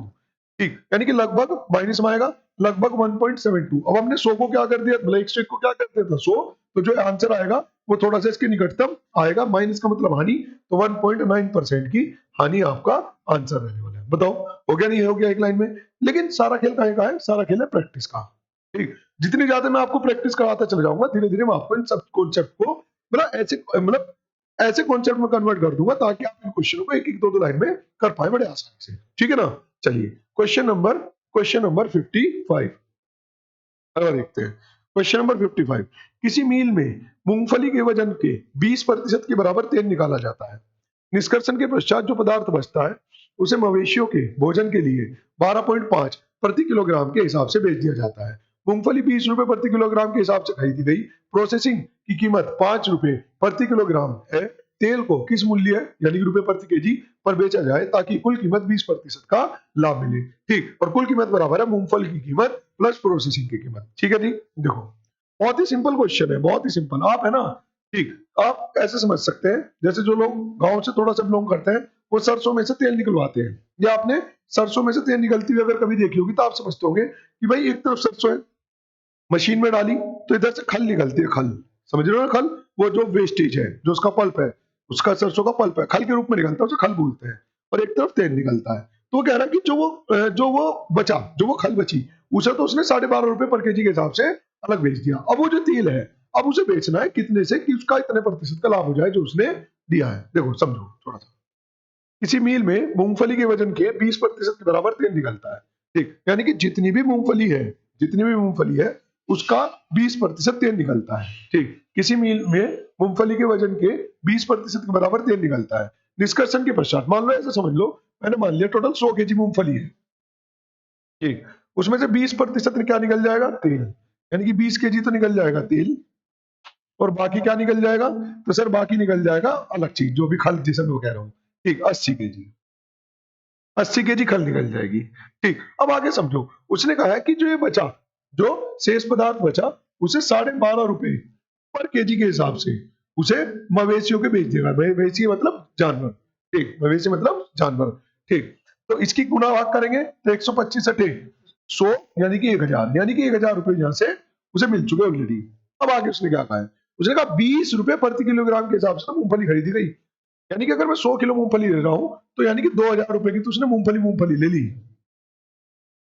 ठीक। यानी कि लगभग माइनस में आएगा लगभग 1.72। अब हमने 100 को क्या कर दिया, मतलब 101 को क्या कर दिया था 100, तो जो आंसर आएगा वो थोड़ा सा इसके निकटतम आएगा। माइनस का मतलब हानि, तो 1.9% की हानि आपका आंसर रहने वाला है। बताओ हो गया नहीं हो गया एक लाइन में? लेकिन सारा खेल कहाँ का है? सारा खेल है प्रैक्टिस का, ठीक। जितनी ज्यादा मैं आपको प्रैक्टिस कराता चले जाऊंगा, धीरे धीरे मैं आपको इन सब कॉन्सेप्ट को मतलब ऐसे कॉन्सेप्ट में कन्वर्ट कर दूंगा, ताकि आप इन क्वेश्चनों को एक एक दो लाइन में कर पाए बड़े आसानी से, ठीक है ना। चलिए क्वेश्चन नंबर 55 अगर देखते हैं। क्वेश्चन नंबर 55, किसी मील में मूंगफली के वजन के 20% के बराबर तेल निकाला जाता है। निष्कर्षण के पश्चात जो पदार्थ बचता है उसे मवेशियों के भोजन के लिए 12.5 प्रति किलोग्राम के हिसाब से बेच दिया जाता है। मूंगफली 20 रुपए प्रति किलोग्राम के हिसाब से खरीदी गई। प्रोसेसिंग की कीमत 5 रुपए प्रति किलोग्राम है। तेल को किस मूल्य यानी कि रुपए प्रति केजी पर बेचा जाए ताकि कुल कीमत 20% का लाभ मिले, ठीक। और कुल कीमत बराबर है मूंगफली की कीमत प्लस प्रोसेसिंग की कीमत, ठीक है जी। देखो बहुत ही सिंपल क्वेश्चन है, बहुत ही सिंपल। आप है ना, ठीक, आप ऐसे समझ सकते हैं जैसे जो लोग गांव से थोड़ा सा बिलोंग करते हैं वो सरसों में से तेल निकलवाते हैं, या आपने सरसों में से तेल निकलती हुई अगर कभी देखी होगी तो आप समझते होंगे कि भाई एक तरफ सरसों है, मशीन में डाली तो इधर से खल निकलती है, खल, समझ रहे हो ना, खल, वो जो वेस्टेज है, जो उसका पल्प है, उसका सरसों का पल्प है, खल के रूप में निकलता है, उसे खल बोलते हैं। और एक तरफ तेल निकलता है। तो वो कह रहा है कि जो वो बचा, जो वो खल बची, उसे तो उसने 12.5 रुपए पर केजी के हिसाब से अलग बेच दिया। अब वो जो तेल है, अब उसे बेचना है कितने से कि उसका इतने प्रतिशत का लाभ हो जाए जो उसने दिया है। देखो समझो थोड़ा सा, किसी मील में मूंगफली के वजन के 20% के बराबर तेल निकलता है, ठीक। यानी कि जितनी भी मूंगफली है उसका 20% तेल निकलता है, ठीक। किसी मील में मूंगफली के वजन के 20% के बराबर तेल निकलता है। निष्कर्षण के पश्चात, मान लो ऐसा समझ लो, मैंने मान लिया टोटल 100 केजी मूंगफली है, ठीक। उसमें से 20% क्या निकल जाएगा? तेल। यानी कि 20 kg तो निकल जाएगा तेल, और बाकी क्या निकल जाएगा? तो सर बाकी निकल जाएगा अलग चीज, जो भी खल जिसे मैं कह रहा हूँ। ठीक, 80 kg, 80 kg खल निकल जाएगी। ठीक, अब आगे समझो, उसने कहा है कि जो ये बचा, जो शेष पदार्थ बचा, उसे 12.5 रुपए पर केजी के हिसाब से उसे मवेशियों के बेच देगा। मवेशी मतलब जानवर। ठीक, मवेशी मतलब जानवर। ठीक, तो इसकी गुणा भाग करेंगे तो 125 सटे 100, यानी कि 1000, यानी कि 1000 रुपए यहाँ से उसे मिल चुके ऑलरेडी। अब आगे उसने क्या कहा है? उसने कहा 20 रुपए प्रति किलोग्राम के हिसाब से मूंगफली खरीदी गई। यानी कि अगर मैं 100 किलो मूंगफली ले रहा हूं, तो यानी कि 2000 रुपए की तो उसने मूंगफली मूंगफली ले ली।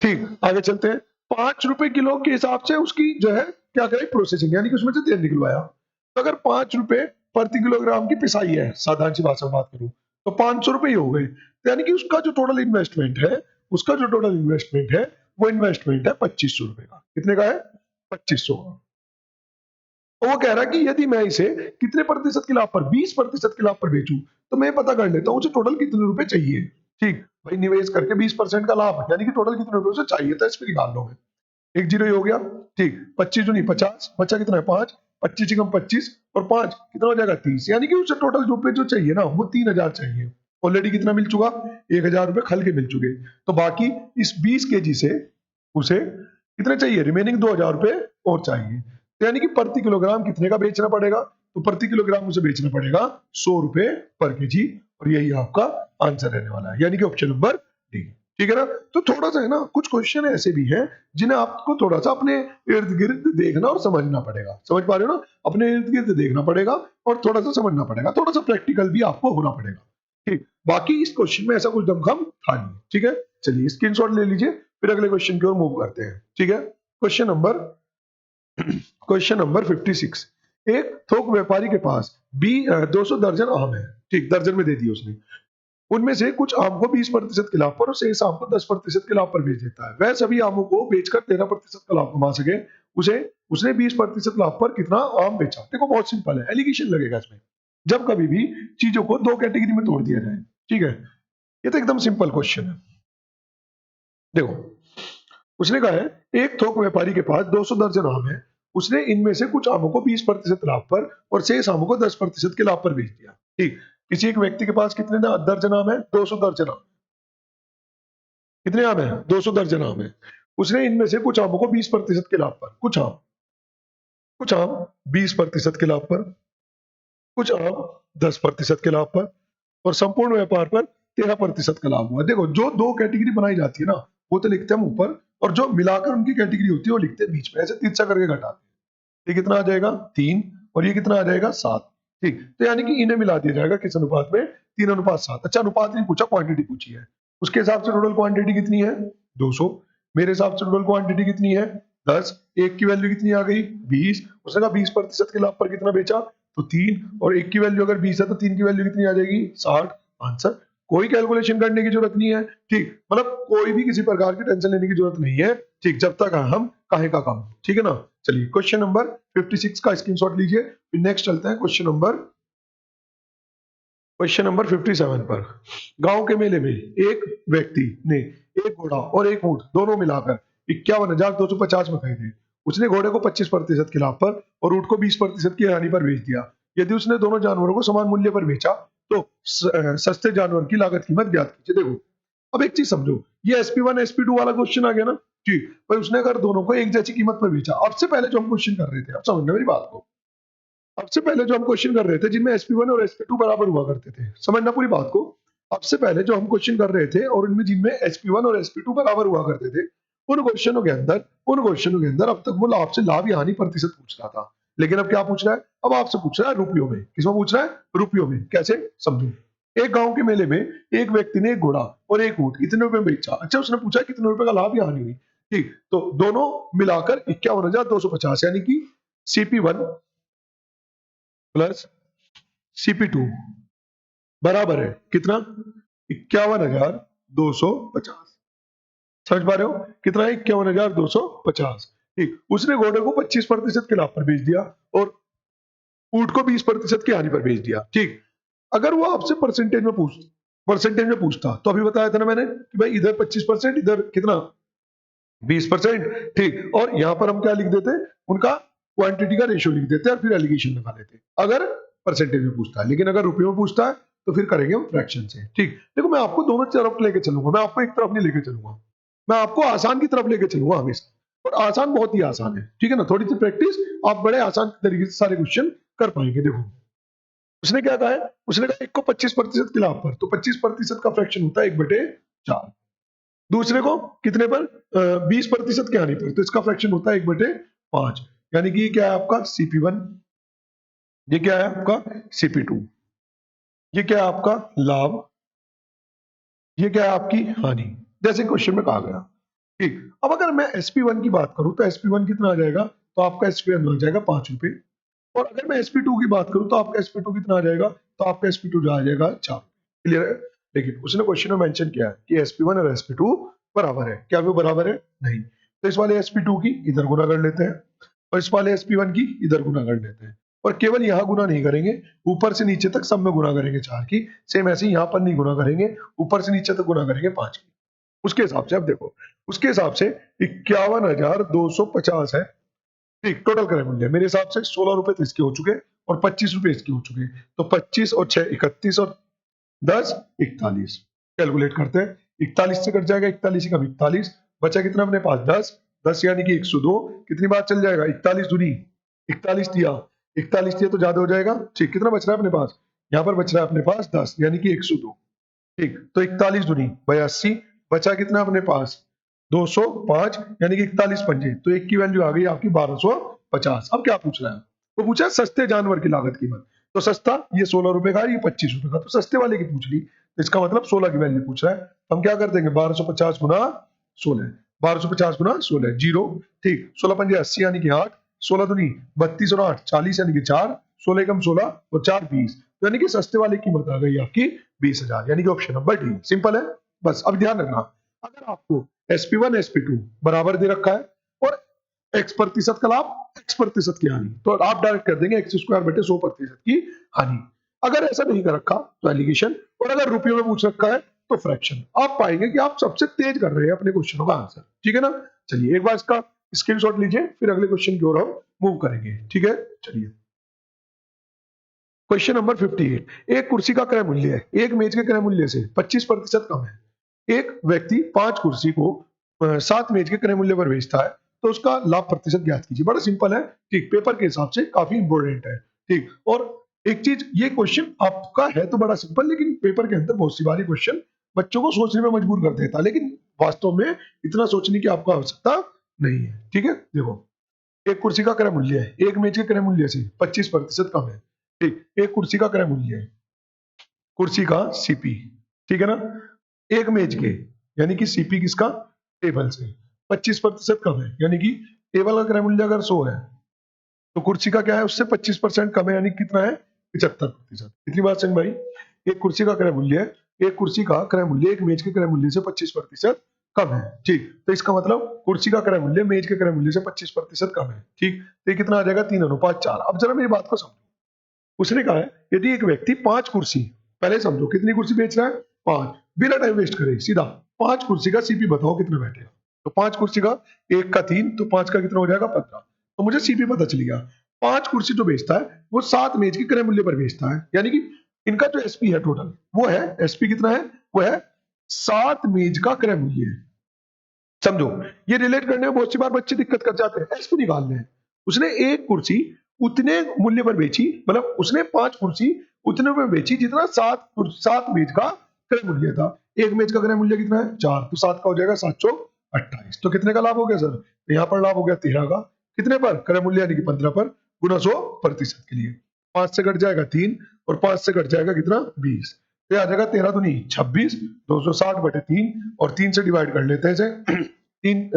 ठीक, आगे चलते हैं। 5 रुपए किलो के हिसाब से उसकी जो है क्या करें? प्रोसेसिंग, यानी कि उसमें से तेल निकलवाया। तो अगर 5 रुपए प्रति किलोग्राम की पिसाई है, साधारण सी भाषा में बात करूं, तो 500 रुपए ही हो गए। तो यानी कि उसका जो टोटल इन्वेस्टमेंट है, उसका जो टोटल इन्वेस्टमेंट है, वो इन्वेस्टमेंट है 2500 रुपए का। कितने का है? 2500 का। तो वो कह रहा है कि यदि मैं इसे कितने प्रतिशत के लाभ पर, 20% के लाभ पर बेचूं, तो मैं पता कर लेता हूं उसे टोटल कितने रुपए चाहिए। ठीक भाई, निवेश करके 20% का लाभ, यानी कि टोटल कितने रुपए उसे चाहिए था, इस पे निकाल लो। एक जीरो ही हो गया। ठीक, 25 नहीं 50, बचा कितना है? 5, 25 कम 25 और 5 कितना हो जाएगा? 30। यानी कि उसे टोटल रुपए जो चाहिए ना, वो 3000 चाहिए। ऑलरेडी कितना मिल चुका? 1000 रुपए खल के मिल चुके। तो बाकी इस 20 kg से उसे कितने चाहिए? रिमेनिंग 2000 रुपए और चाहिए। तो यानी कि प्रति किलोग्राम कितने का बेचना पड़ेगा? तो प्रति किलोग्राम उसे बेचना पड़ेगा 100 रुपए पर केजी, और यही आपका आंसर रहने वाला है, यानी कि ऑप्शन नंबर डी। ठीक है ना? तो थोड़ा सा है ना, कुछ क्वेश्चन ऐसे भी हैं जिन्हें आपको थोड़ा सा अपने इर्द गिर्द देखना और समझना पड़ेगा। समझ पा रहे हो ना? अपने इर्द गिर्द देखना पड़ेगा और थोड़ा सा समझना पड़ेगा, थोड़ा सा प्रैक्टिकल भी आपको होना पड़ेगा। ठीक, बाकी इस क्वेश्चन में ऐसा कुछ दमखम था नहीं। ठीक है, चलिए स्क्रीनशॉट ले लीजिए, फिर अगले क्वेश्चन की ओर मूव करते हैं। ठीक है, क्वेश्चन नंबर 56। एक थोक व्यापारी के पास 200 दर्जन आम है। ठीक, दर्जन में दे दिए उसने। उनमें से कुछ आम को 20% के लाभ पर और शेष आम को 10% के लाभ पर बेच देता है। वह सभी आमों को बेचकर 13% का लाभ कमा सके, उसे उसने 20% लाभ पर कितना आम बेचा? देखो बहुत सिंपल है, एलिगेशन लगेगा इसमें। जब कभी भी चीजों को दो कैटेगरी में तोड़ दिया जाए, ठीक है, ये तो एकदम सिंपल क्वेश्चन है। देखो, उसने कहा है एक थोक व्यापारी के पास 200 दर्जन आम है, उसने इनमें से कुछ आमों को 20% लाभ पर और शेष आमों को 10% के लाभ पर बेच दिया। ठीक, किसी एक व्यक्ति के पास कितने दर्जन आम है? 200 दर्जन आम। कितने आम है? 200 दर्जन आम है। उसने इनमें से कुछ आमों को 20% के लाभ पर, कुछ आम 20% के लाभ पर, कुछ आम 10% के लाभ पर, और संपूर्ण व्यापार पर 13% का लाभ हुआ। देखो, जो दो कैटेगरी बनाई जाती है ना, वो तो लिखते हैं हम ऊपर, और जो मिलाकर उनकी कैटेगरी होती है वो लिखते हैं बीच में, ऐसे तिरछा करके घटाते हैं। ये कितना आ जाएगा? 3, और ये कितना आ जाएगा? 7। ठीक, तो यानी कि इन्हें मिला दिया जाएगा किस अनुपात में? 3:7। अच्छा, अनुपात नहीं पूछा, क्वांटिटी पूछी है। उसके हिसाब से टोटल क्वांटिटी कितनी है? 200। मेरे हिसाब से टोटल क्वांटिटी कितनी है? 10। एक की वैल्यू कितनी आ गई? 20। उसने कहा 20% के लाभ पर कितना बेचा? तो 3, और एक की वैल्यू अगर 20 है तो 3 की वैल्यू कितनी आ जाएगी? 60। आंसर। कोई कैलकुलेशन करने की जरूरत नहीं है। ठीक, मतलब कोई भी किसी प्रकार की टेंशन लेने की जरूरत नहीं है। ठीक, जब तक हम काहे का काम। ठीक है ना? चलिए क्वेश्चन नंबर 56 का स्क्रीनशॉट लीजिए, फिर नेक्स्ट चलते हैं क्वेश्चन नंबर 57 पर। गांव के मेले में एक व्यक्ति ने एक घोड़ा और एक ऊंट दोनों मिलाकर 51,250 में खरीदे। उसने घोड़े को 25% के लाभ पर और ऊंट को 20% की हानि पर बेच दिया। यदि उसने दोनों जानवरों को समान मूल्य पर बेचा, तो सस्ते जानवर की लागत कीमत ज्ञात कीजिए। देखो, अब एक चीज समझो, ये SP1 SP2 वाला क्वेश्चन आ गया ना। ठीक, पर उसने अगर दोनों को एक जैसी कीमत पर बेचा, अब से पहले जो हम क्वेश्चन कर रहे थे, अब समझना मेरी बात को, अब से पहले जो हम क्वेश्चन कर रहे थे जिनमें SP1 और SP2 बराबर हुआ करते थे, समझना पूरी बात को। अब से पहले जो हम क्वेश्चन कर रहे थे और इनमें जिनमें SP1 और SP2 बराबर हुआ करते थे, उन क्वेश्चनों के अंदर अब तक वो आपसे लाभ या हानि प्रतिशत पूछ रहा था। लेकिन अब क्या पूछ रहा है? अब आपसे पूछ रहा है रुपयों में। किसमें पूछ रहा है? रुपयों में। कैसे? समझो, एक गांव के मेले में एक व्यक्ति ने एक घोड़ा और एक ऊंट इतने रुपए में बेचा। अच्छा, उसने पूछा कितने रुपए का लाभ या हानि हुई। ठीक, तो दोनों मिलाकर 51,250, यानी कि CP1 प्लस CP2 बराबर है कितना? 51,250। समझ पा रहे हो? कितना है? 51,250। ठीक, उसने घोड़े को 25% के लाभ पर बेच दिया और ऊंट को 20% की हानि पर बेच दिया। ठीक, अगर वो आपसे परसेंटेज में पूछता, तो अभी बताया था ना मैंने कि भाई इधर 25%, इधर कितना? 20%, ठीक। और यहाँ पर हम क्या लिख देते हैं, उनका क्वांटिटी का रेशियो लिख देते हैं और फिर एलिगेशन लगा लेते हैं, अगर परसेंटेज में पूछता है। लेकिन अगर रुपये में पूछता है तो फिर करेंगे हम फ्रैक्शन से, ठीक। देखो मैं आपको दोनों तरफ लेके चलूंगा, मैं आपको एक तरफ नहीं लेके चलूंगा, मैं आपको आसान की तरफ लेके चलूंगा हमेशा। और आसान बहुत ही आसान है, ठीक है ना, थोड़ी सी प्रैक्टिस आप बड़े आसान तरीके से सारे क्वेश्चन कर पाएंगे। देखो उसने क्या कहा है, उसने कहा एक को 25% के लाभ पर, तो 25% का फ्रैक्शन होता है 1/4। दूसरे को कितने पर, 20% के आने पर, तो इसका फ्रैक्शन होता है 1/5। यानी कि क्या है आपका CP1, ये क्या है आपका CP2, ये क्या है आपका लाभ, ये क्या है आपकी हानि, जैसे क्वेश्चन में कहा गया, ठीक। अब अगर मैं SP1 की बात करूं तो SP1 कितना आ जाएगा, तो आपका SP1 आ जाएगा 5 रुपए। और अगर मैं SP2 की बात करूं तो आपका SP2 कितना आ जाएगा, तो आपका SP2 जो आ जाएगा 4। क्लियर है। लेकिन उसने क्वेश्चन में मेंशन किया है कि SP1 और SP2 बराबर है, क्या वो बराबर है, नहीं। तो इस वाले SP2 की इधर गुना कर लेते हैं और इस वाले SP1 की इधर गुना कर लेते हैं। और केवल यहाँ गुना नहीं करेंगे, ऊपर से नीचे तक सब में गुना करेंगे 4 की। सेम ऐसे ही यहाँ पर नहीं गुना करेंगे, ऊपर से नीचे तक गुना करेंगे 5 की। उसके हिसाब से अब देखो, उसके हिसाब से 51,250 है, ठीक। टोटल क्रय मूल्य मेरे हिसाब से 16 रुपए तो इसके हो चुके और 25 रुपए इसके हो चुके। तो 25 और 6 31 और 10 41। कैलकुलेट करते हैं, 41 से कट जाएगा 41 कम 41, बचा कितना अपने पास 10, 10 यानी कि 102। कितनी बार चल जाएगा, 41 दूनी 41 दिया, 41 दिया तो ज्यादा हो जाएगा, ठीक। कितना बच रहा है अपने पास, यहाँ पर बच रहा है अपने पास 10 यानी कि 102, ठीक। तो 41 दूनी 82, बचा कितना अपने पास 205 यानी कि 41 पंजे, तो एक की वैल्यू आ गई आपकी 1250। अब क्या पूछ रहा है, वो पूछा सस्ते जानवर की लागत कीमत। तो सस्ता ये 16 रुपए का, ये 25 रुपए का, तो सस्ते वाले की पूछ ली, तो इसका मतलब 16 की वैल्यू पूछ रहा है। हम क्या कर देंगे, 1250 गुना 16, 1250 गुना 16 जीरो, ठीक। 16 पंजे 80 यानी कि 8, 16 दूनी 32 और 8 40 यानी कि 4, 16 कम 16 और 4 20, तो यानी कि सस्ते वाले की कीमत आ गई आपकी 20,000, यानी कि ऑप्शन नंबर डी। सिंपल है। बस अब ध्यान रखना, अगर आपको SP1 SP2 बराबर दे रखा है और X% का लाभ X% की हानि, तो आप डायरेक्ट कर देंगे X²/100% की हानि। अगर ऐसा नहीं कर रखा तो एलिगेशन, और अगर रुपयों में पूछ रखा है तो फ्रैक्शन। आप पाएंगे कि आप सबसे तेज कर रहे हैं अपने क्वेश्चनों का आंसर, ठीक है ना। चलिए एक बार इसका स्क्रीनशॉट लीजिए, फिर अगले क्वेश्चन की ओर हम मूव करेंगे, ठीक है। चलिए क्वेश्चन नंबर 58, एक कुर्सी का क्रय मूल्य एक मेज के क्रय मूल्य से 25% कम है। एक व्यक्ति 5 कुर्सी को 7 मेज के क्रय मूल्य पर बेचता है, तो उसका लाभ प्रतिशत ज्ञात कीजिए। बड़ा सिंपल है, ठीक। पेपर के हिसाब से काफी इंपॉर्टेंट है, ठीक। और एक चीज, ये क्वेश्चन आपका है तो बड़ा सिंपल, लेकिन पेपर के अंदर बहुत सी बारी क्वेश्चन बच्चों को सोचने में मजबूर कर देता है, लेकिन वास्तव में इतना सोचने की आपको आवश्यकता नहीं है, ठीक है। देखो एक कुर्सी का क्रय मूल्य है एक मेज के क्रय मूल्य से 25% कम है, ठीक। एक कुर्सी का क्रय मूल्य है, कुर्सी का CP, ठीक है ना, एक मेज के, यानी कि CP किसका, टेबल से 25% कम है, यानी कि टेबल का क्रय मूल्य अगर 100 है तो कुर्सी का क्या है, उससे 25% कम है, यानी कितना है 75%। कितनी बात समझ भाई, एक कुर्सी का क्रय मूल्य है, एक कुर्सी का क्रय मूल्य एक मेज के क्रय मूल्य से 25% कम है, ठीक। तो इसका मतलब कुर्सी का क्रय मूल्य मेज के क्रय मूल्य से 25% कम है, ठीक। तो ये कितना आ जाएगा 3:4। अब जरा मेरी बात को समझो, उसने कहा है यदि एक व्यक्ति 5 कुर्सी, पहले समझो कितनी कुर्सी बेच रहा है, 5, बिना टाइम वेस्ट करे सीधा 5 कुर्सी का CP बताओ कितना बैठेगा। तो 5 कुर्सी का, एक का 3, तो 5 का कितना हो जाएगा 15। तो मुझे CP पता चल गया। 5 कुर्सी जो बेचता है वो 7 मेज के क्रय मूल्य पर बेचता है, यानी कि इनका जो SP है टोटल, वो है SP कितना है, वो है 7 मेज का क्रय मूल्य है। समझो, ये रिलेट करने में बहुत सी बार बच्चे दिक्कत कर जाते हैं, SP निकालने हैं। उसने एक कुर्सी उतने मूल्य पर बेची, मतलब उसने 5 कुर्सी उतने में बेची जितना 7 मेज का क्रय मूल्य था। एक मेज का क्रय मूल्य कितना है 4, तो 7 का हो जाएगा 728। तो कितने का लाभ हो गया सर, तो यहाँ पर लाभ हो गया 13 का, कितने पर, क्रय मूल्य यानी कि 15 पर, गुना 100% के लिए 5 से कट जाएगा 3 और 5 से कट जाएगा कितना 20, तो आ जाएगा 13 दूनी 26, 260/3 और 3 से डिवाइड कर लेते हैं इसे। 3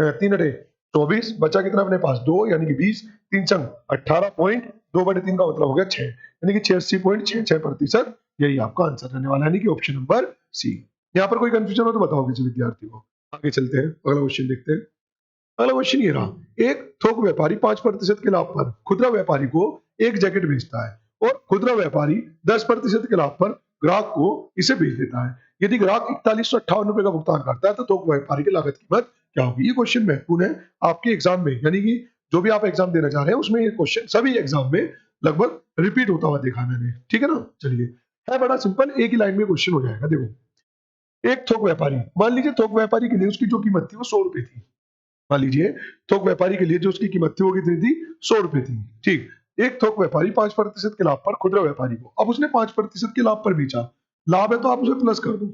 3 बचा कितना अपने पास 2 यानी कि 20, 3 संग 18.2/3 का मतलब हो गया 6, यानी कि 86.66%। यही आपका आंसर रहने वाला है, यानी कि ऑप्शन नंबर सी। यहाँ पर कोई कंफ्यूजन हो तो बताओ किसी विद्यार्थी को। आगे चलते हैं, अगला क्वेश्चन देखते हैं। अगला क्वेश्चन ये रहा, एक थोक व्यापारी 5% के लाभ पर खुदरा व्यापारी को एक जैकेट बेचता है और खुदरा व्यापारी 10% के लाभ पर ग्राहक को इसे बेच देता है। यदि ग्राहक 4158 रुपए का भुगतान करता है तो थोक व्यापारी की लागत कीमत क्या होगी? ये क्वेश्चन महत्वपूर्ण है आपके एग्जाम में, यानी कि जो भी आप एग्जाम देना चाह रहे हैं उसमें ये क्वेश्चन सभी एग्जाम में लगभग रिपीट होता हुआ देखा मैंने, ठीक है ना। चलिए, है बड़ा सिंपल, एक ही लाइन में क्वेश्चन हो जाएगा। देखो, एक थोक व्यापारी, मान लीजिए थोक व्यापारी के लिए उसकी जो कीमत थी वो 100 रुपए थी। मान लीजिए थोक व्यापारी के लिए जो उसकी कीमत थी वो कितनी थी? 100 रुपए थी। ठीक, एक थोक व्यापारी 5% के लाभ पर खुदरा व्यापारी को, अब उसने 5% के लाभ पर बेचा, लाभ है तो आप उसे प्लस कर दो,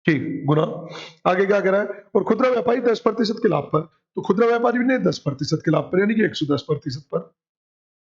ठीक, गुना। आगे क्या कह रहा है? और खुदरा व्यापारी 10% के लाभ पर, तो खुदरा व्यापारी ने 10% के लाभ पर यानी कि 110% पर,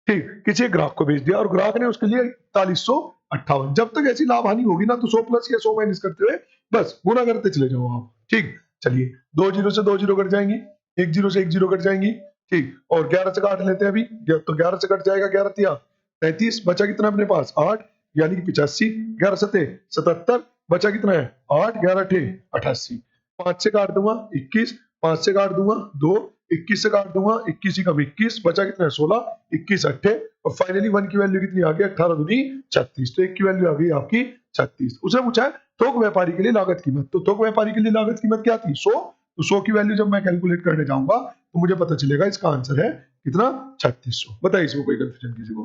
ठीक, किसी एक ग्राहक को बेच दिया और ग्राहक ने उसके लिए 4158। जब तक ऐसी लाभ हानि होगी ना तो 100 प्लस या 100 माइनस करते हुए बस गुना करते चले जाओ आप, ठीक। चलिए, 2 जीरो से 2 जीरो कट जाएंगी, 1 जीरो से 1 जीरो कट जाएंगी, ठीक, और 11 से काट लेते हैं अभी, तो 11 से कट जाएगा, 11 तिया 33, बचा कितना अपने पास? 8, यानी कि 85, 11 सते 77, बचा कितना है? 8, 11 अठे 88, 5 से काट दूंगा 21, 5 से काट दूंगा 2, 21 से काट दूंगा 21 ही कम 21, बचा कितना है? 16, 21 अट्ठे, और फाइनली 1 की वैल्यू कितनी आ गई? 18 दूनी 36, तो 1 की वैल्यू आ गई आपकी 36। उसने पूछा है थोक व्यापारी के लिए लागत कीमत, तो थोक व्यापारी के लिए लागत कीमत क्या थी? 100, तो 100 की वैल्यू जब मैं कैलकुलेट करने जाऊंगा तो मुझे पता चलेगा इसका आंसर है कितना? 3600। बताइए इसमें कोई कंफ्यूजन किसी को?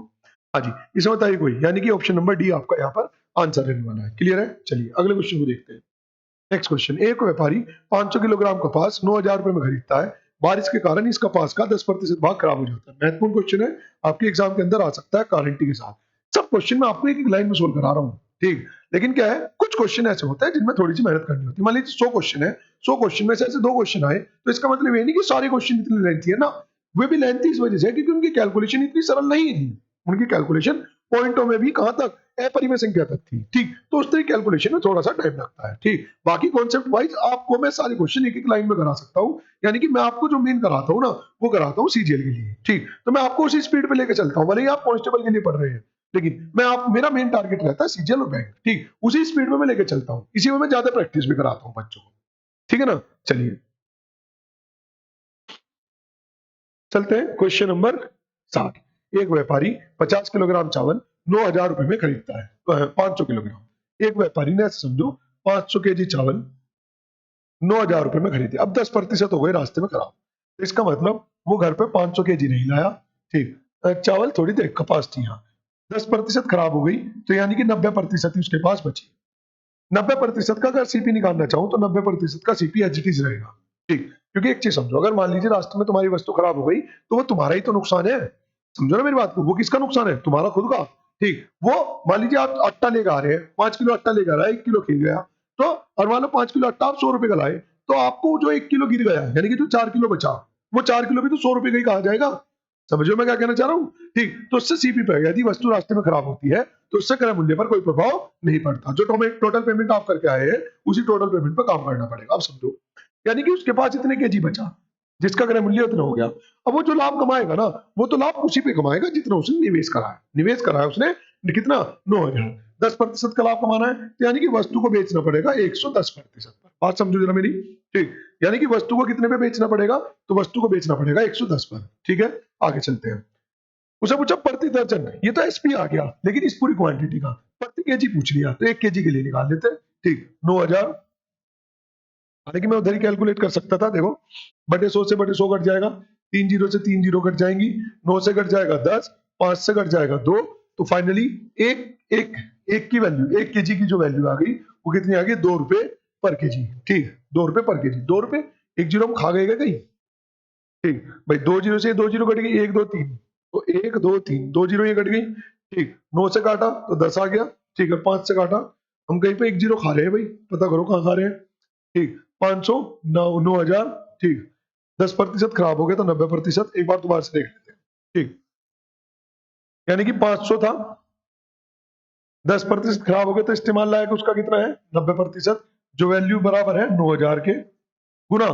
हाँ जी, इसमें बताइए कोई, यानी कि ऑप्शन नंबर डी आपका यहाँ पर आंसर रहने वाला है। क्लियर है? चलिए अगले क्वेश्चन को देखते हैं। नेक्स्ट क्वेश्चन, एक व्यापारी 500 किलोग्राम कपास 9000 रुपए में खरीदता है, बारिश के कारण इस कपास का 10% भाग खराब हो जाता है। महत्वपूर्ण क्वेश्चन है, आपके एग्जाम के अंदर आ सकता है गारंटी के साथ। सब क्वेश्चन मैं आपको एक एक लाइन में सोल्व करा रहा हूँ, ठीक, लेकिन क्या है, कुछ क्वेश्चन ऐसे होते हैं जिनमें थोड़ी सी मेहनत करनी होती है। मान लीजिए 100 क्वेश्चन है, 100 क्वेश्चन में से ऐसे 2 क्वेश्चन आए, तो इसका मतलब ये नहीं कि सारे क्वेश्चन इतने लेंथी है ना, वे भी लेंथी इस वजह से है क्योंकि उनकी कैलकुलेशन इतनी सरल नहीं थी। उनकी कैलकुलेशन पॉइंटों में भी कहां तक? अपरिमेय संख्या तक थी, ठीक, तो उस तरह कैलकुलेशन में थोड़ा सा टाइम लगता है, ठीक। बाकी कॉन्सेप्ट वाइज आपको मैं सारे क्वेश्चन एक एक लाइन में करा सकता हूँ, यानी कि मैं आपको जो मेन कराता हूँ ना वो कराता हूँ सीजीएल के लिए, ठीक, तो मैं आपको उसी स्पीड पे लेके चलता हूँ, भले ही आप कांस्टेबल के लिए पढ़ रहे हैं, लेकिन मैं आप मेरा मेन टारगेट रहता है सीजीएल और बैंक, ठीक, उसी स्पीड में मैं लेके चलता हूँ, इसी में मैं ज्यादा प्रैक्टिस भी कराता हूँ बच्चों को, ठीक है ना। चलिए चलते हैं क्वेश्चन नंबर 7। एक व्यापारी 50 किलोग्राम चावल 9000 रुपए में खरीदता है, 500 किलोग्राम। एक व्यापारी ने, ऐसे समझो, 500 केजी चावल 9000 रुपए में खरीदे, अब 10% हो गए रास्ते में खराब, तो इसका मतलब वो घर पे 500 केजी नहीं लाया, ठीक, चावल थोड़ी देर कपास थी, यहाँ 10% खराब हो गई, तो यानी कि 90% ही उसके पास बची। 90% का अगर सीपी निकालना चाहूं तो 90% का सीपी एज इट इज रहेगा, ठीक, क्योंकि एक चीज समझो, अगर मान लीजिए रास्ते में तुम्हारी वस्तु खराब हो गई तो वो तुम्हारा ही तो नुकसान है, समझो ना मेरी बात को, वो किसका नुकसान है? तुम्हारा खुद का, ठीक। वो मान लीजिए आप आटा लेकर आ रहे हैं, 5 किलो आटा लेकर आ रहा है, 1 किलो खिल गया, तो और मान लो 5 किलो आटा आप 100 रुपए का लाए, तो आपको जो 1 किलो गिर गया, यानी कि जो 4 किलो बचा, वो 4 किलो भी तो 100 रुपए का ही कहा जाएगा। समझो मैं क्या कहना चाह रहा हूँ, ठीक, तो उससे सीपी पे, यदि वस्तु रास्ते में खराब होती है तो उससे क्रय मूल्य पर कोई प्रभाव नहीं पड़ता, जो टोटल पेमेंट आप करके आए हैं उसी टोटल पेमेंट पर काम करना पड़ेगा। अब समझो, यानी कि उसके पास इतने केजी बचा जिसका क्रय मूल्य उतना हो गया, अब वो जो लाभ कमाएगा ना वो तो लाभ उसी पे कमाएगा जितना उसने निवेश करा है उसने कितना? 9000। 10% का लाभ कमाना है तो यानी कि वस्तु को बेचना पड़ेगा 110% पर। बात समझो जरा मेरी, ठीक, यानी कि वस्तु को कितने पे बेचना पड़ेगा? तो वस्तु को बेचना पड़ेगा 110 पर, ठीक है। आगे चलते हैं, उसे पूछा प्रति दर्जन, ये तो एसपी आ गया, लेकिन इस पूरी क्वांटिटी का प्रति केजी पूछ लिया, तो 1 केजी के लिए निकाल लेते हैं, ठीक, 9000, हालांकि मैं उधर ही कैलकुलेट कर सकता था, देखो, बटे 100 से बटे 100 कट जाएगा, 3 जीरो से 3 जीरो कट जाएंगी, 9 से कट जाएगा 10, 5 से कट जाएगा 2, तो फाइनली एक एक एक की वैल्यू, 1 केजी की जो वैल्यू आ गई वो कितनी आ गई? 2 रुपए पर केजी, ठीक, 2 रुपए पर केजी, 2 रुपए, 1 जीरो हम खा गए क्या कहीं? ठीक भाई, 2 जीरो से 2 जीरो कट गई, 1 2 3, तो 1 2 3, 2 जीरो ये कट गई, ठीक, 9 से काटा तो 10 आ गया, ठीक है, 5 से काटा, हम कहीं पे 1 जीरो खा रहे हैं भाई, पता करो कहाँ खा रहे हैं, ठीक, 500, 9000, ठीक, 10% खराब हो गया तो 90%, एक बार दोबारा से देख लेते हैं, ठीक, यानी कि 500 था, 10% खराब हो गया तो इस्तेमाल लायक उसका कितना है? 90%, जो वैल्यू बराबर है 9000 के, गुना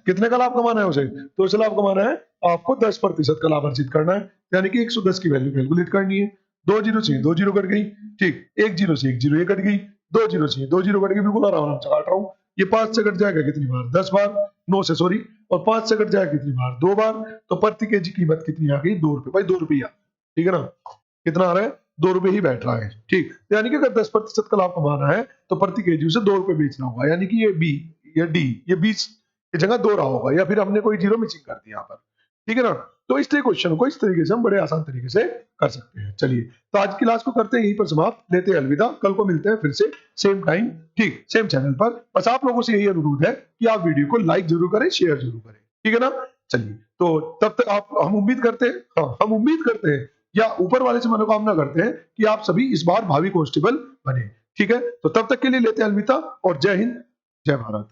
कितने का लाभ कमाना है उसे? तो उसे लाभ कमाना है आपको 10% का लाभ अर्जित करना है, यानी कि 110 की वैल्यू कैलकुलेट करनी है। 2 जीरो से 2 जीरो कट गई, ठीक, 1 जीरो से 1 जीरो ये कट गई, 2 जीरो से 2 जीरो कट गई, बिल्कुल आराम से काट रहा हूँ। ये 5 से कट जाएगा कितनी बार? 10 बार, 9 से सॉरी, और 5 से कट जाएगा कितनी बार? 2 बार, तो प्रति केजी कीमत कितनी आ गई? 2 रुपए, भाई 2 रुपया, ठीक है ना। कितना आ रहा है? ₹2 ही बैठ रहा है, ठीक। यानी कि अगर 10% का लाभ कमाना है तो प्रति केजी उसे ₹2 बेचना होगा, यानी कि ये बी या डी, ये 20 की जगह 2 रहा होगा, या फिर हमने कोई जीरो मिसिंग कर दिया यहाँ पर, ठीक है ना। तो इस क्वेश्चन को इस तरीके से हम बड़े आसान तरीके से कर सकते हैं। चलिए, तो आज की क्लास को करते हैं यहीं पर समाप्त, लेते हैं अलविदा। कल को मिलते हैं फिर से सेम टाइम, ठीक, सेम चैनल पर। बस आप लोगों से यही अनुरोध है कि आप वीडियो को लाइक जरूर करें, शेयर जरूर करें, ठीक है ना। चलिए, तो तब तक आप, हम उम्मीद करते हैं, हाँ, हम उम्मीद करते हैं या ऊपर वाले से मनोकामना करते हैं कि आप सभी इस बार भावी कांस्टेबल बने, ठीक है। तो तब तक के लिए लेते हैं अलविदा और जय हिंद, जय भारत।